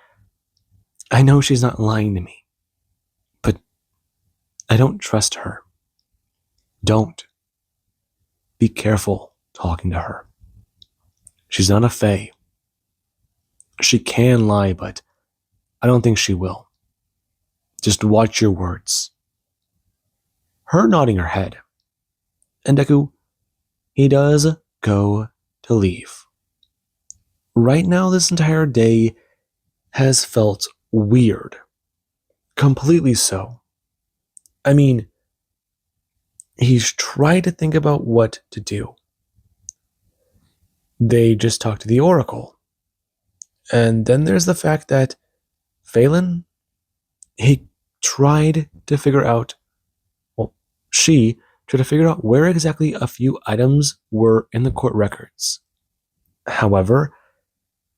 know she's not lying to me, but I don't trust her. Don't. Be careful talking to her. She's not a fae. She can lie, but I don't think she will. Just watch your words. Her nodding her head. And Deku, he does go to leave. Right now, this entire day has felt weird. Completely so. I mean, he's tried to think about what to do. They just talked to the Oracle. And then there's the fact that Phelan, he tried to figure out, she tried to figure out where exactly a few items were in the court records. However,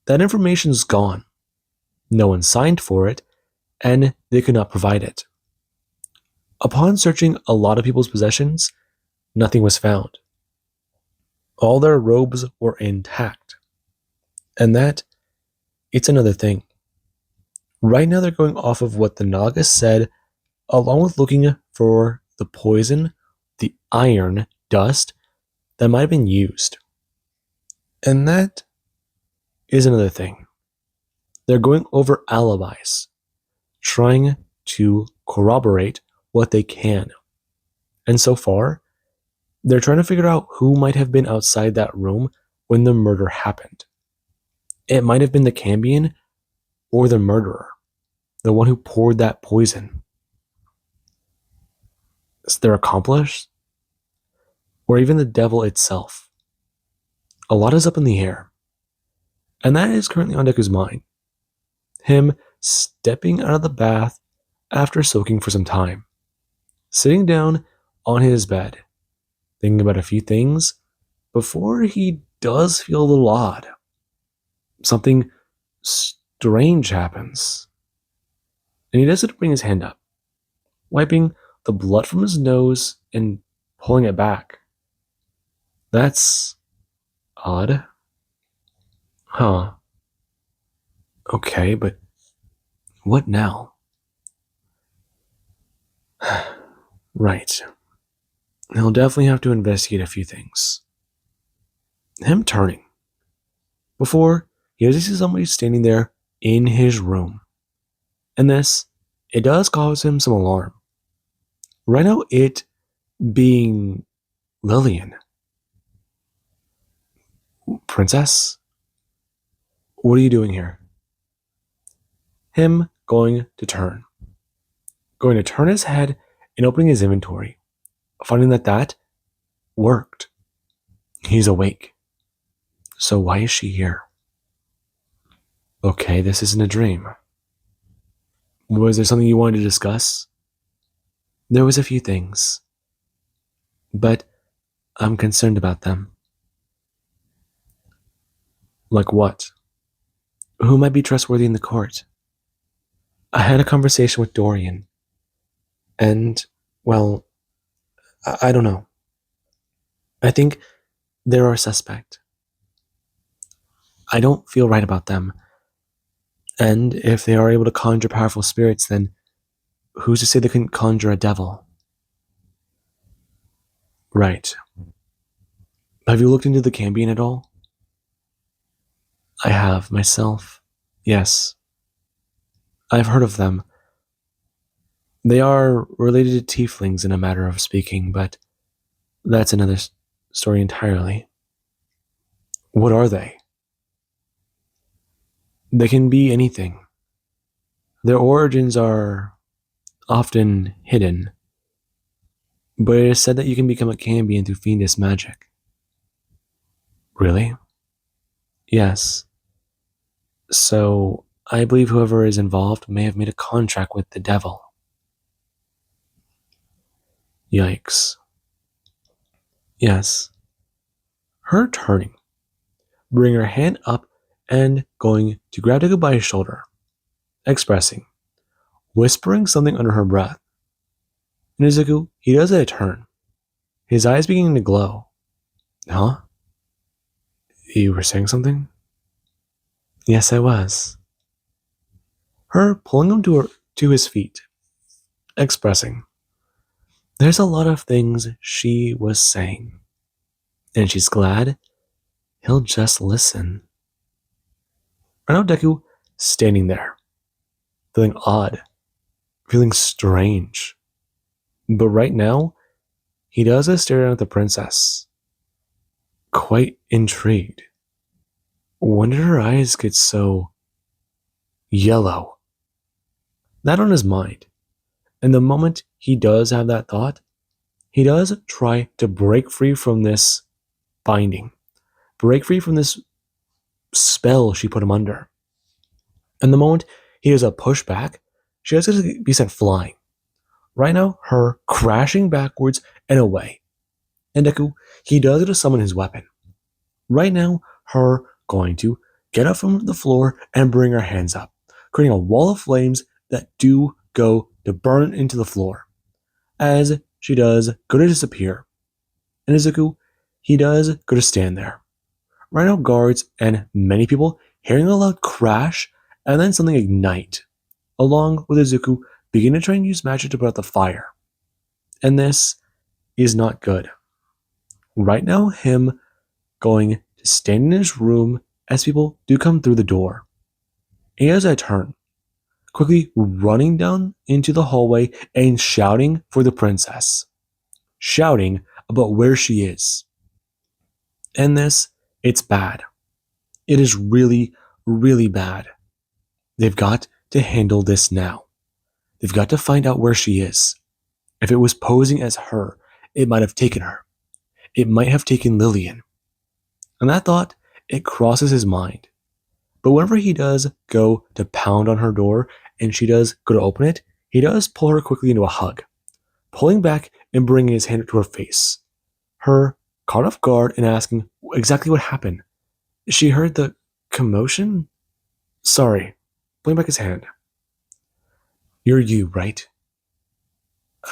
that information's gone. No one signed for it, and they could not provide it. Upon searching a lot of people's possessions, nothing was found. All their robes were intact. And that, it's another thing. Right now they're going off of what the Naga said, along with looking for the poison, the iron, dust that might have been used. And that is another thing. They're going over alibis, trying to corroborate what they can. And so far, they're trying to figure out who might have been outside that room when the murder happened. It might have been the Cambion or the murderer, the one who poured that poison. Is their accomplice? Or even the devil itself? A lot is up in the air. And that is currently on Deku's mind. Him stepping out of the bath after soaking for some time. Sitting down on his bed, thinking about a few things before he does feel a little odd. Something strange happens. And he does it to bring his hand up, wiping the blood from his nose and pulling it back. That's odd. Huh. Okay, but what now? Right. He'll definitely have to investigate a few things. Him turning. Before he does see somebody standing there in his room. And this, it does cause him some alarm. Right now, it being Lillian. Princess? What are you doing here? Him going to turn his head and opening his inventory, finding that worked. He's awake. So why is she here? Okay, this isn't a dream. Was there something you wanted to discuss? There was a few things, but I'm concerned about them. Like what? Who might be trustworthy in the court? I had a conversation with Dorian, and, well, I don't know. I think they're our suspect. I don't feel right about them. And if they are able to conjure powerful spirits, then who's to say they couldn't conjure a devil? Right. Have you looked into the Cambion at all? I have, myself. Yes. I've heard of them. They are related to tieflings in a matter of speaking, but that's another story entirely. What are they? They can be anything. Their origins are often hidden, but it is said that you can become a Cambion through fiendish magic. Really? Yes. So, I believe whoever is involved may have made a contract with the devil. Yikes. Yes. Her turning, bringing her hand up and going to grab Deku by his shoulder, expressing, whispering something under her breath. And Izuku, he does a turn, his eyes beginning to glow. Huh? You were saying something? Yes, I was. Her pulling him to his feet, expressing, there's a lot of things she was saying, and she's glad he'll just listen. Right now, Deku standing there, feeling odd, feeling strange. But right now, he does a stare at the princess, quite intrigued. When did her eyes get so yellow? That on his mind. And the moment he does have that thought, he does try to break free from this binding, break free from this spell she put him under. And the moment he does a push back, she has to be sent flying. Right now, her crashing backwards and away. And Deku, he does it to summon his weapon. Right now, her going to get up from the floor and bring her hands up, creating a wall of flames that do go to burn into the floor. As she does go to disappear. And Izuku, he does go to stand there. Right now, guards and many people hearing a loud crash and then something ignite, along with Izuku begin to try and use magic to put out the fire. And this is not good. Right now, him going to stand in his room as people do come through the door. And as I turn, quickly running down into the hallway and shouting for the princess. Shouting about where she is. And this, it's bad. It is really, really bad. They've got to handle this now. They've got to find out where she is. If it was posing as her, it might have taken her. It might have taken Lillian. And that thought, it crosses his mind. But whenever he does go to pound on her door and she does go to open it, he does pull her quickly into a hug, pulling back and bringing his hand to her face. Her caught off guard and asking exactly what happened. She heard the commotion? Sorry, pulling back his hand. You're you, right?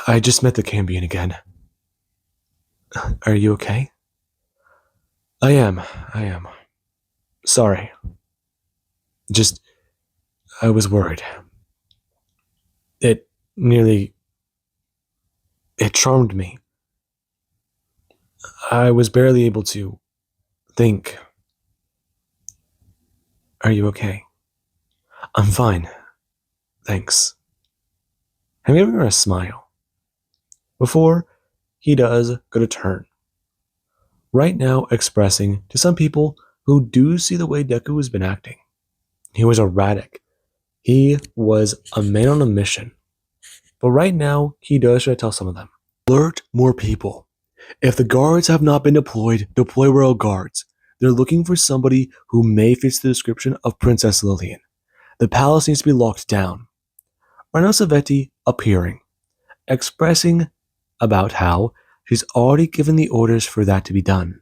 I just met the Cambion again. Are you okay? I am. Sorry. Just, I was worried. It charmed me. I was barely able to think. Are you okay? I'm fine, thanks. I'm giving her a smile. Before he does go to turn. Right now, expressing to some people who do see the way Deku has been acting. He was erratic. He was a man on a mission. But right now, he does try to tell some of them. Alert more people. If the guards have not been deployed, deploy royal guards. They're looking for somebody who may fit the description of Princess Lillian. The palace needs to be locked down. Rhino Savetti appearing, expressing about how she's already given the orders for that to be done.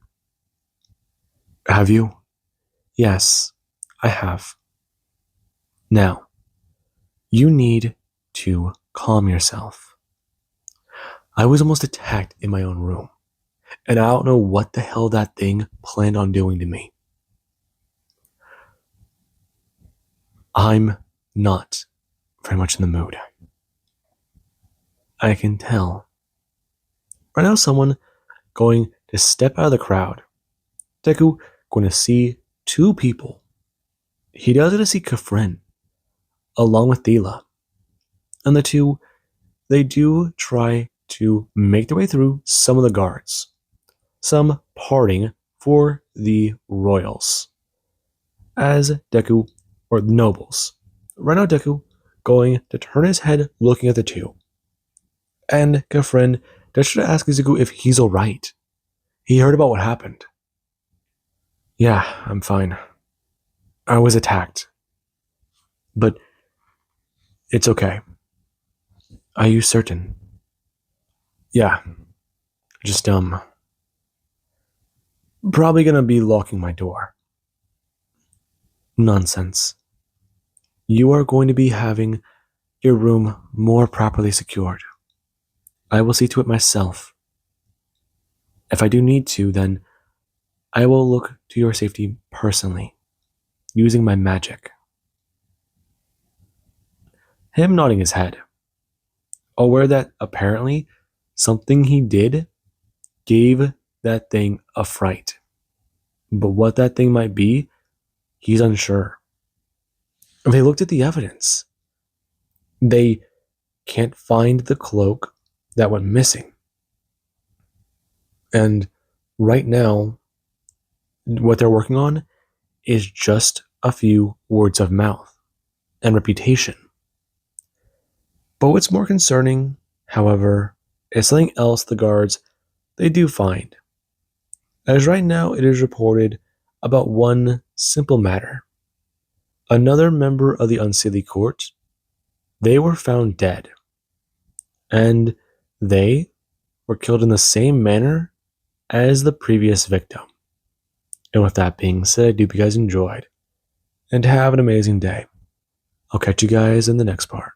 Have you? Yes, I have. Now, you need to calm yourself. I was almost attacked in my own room, and I don't know what the hell that thing planned on doing to me. I'm not very much in the mood. I can tell. Right now, someone going to step out of the crowd. Deku going to see two people. He does get to see Kafrin, along with Thela. And the two, they do try to make their way through some of the guards. Some parting for the royals. As Deku, or nobles. Right now, Deku going to turn his head looking at the two. And Kafrin does try to ask Izuku if he's alright. He heard about what happened. Yeah, I'm fine. I was attacked. But it's okay. Are you certain? Yeah. Just, probably gonna be locking my door. Nonsense. You are going to be having your room more properly secured. I will see to it myself. If I do need to, then I will look to your safety personally, using my magic. Him nodding his head, aware that apparently something he did gave that thing a fright. But what that thing might be, he's unsure. They looked at the evidence. They can't find the cloak that went missing. And right now, what they're working on is just a few words of mouth and reputation. But what's more concerning, however, is something else the guards they do find. As right now it is reported about one simple matter. Another member of the Unseelie Court, they were found dead. And they were killed in the same manner as the previous victim. And with that being said, I do hope you guys enjoyed. And have an amazing day. I'll catch you guys in the next part.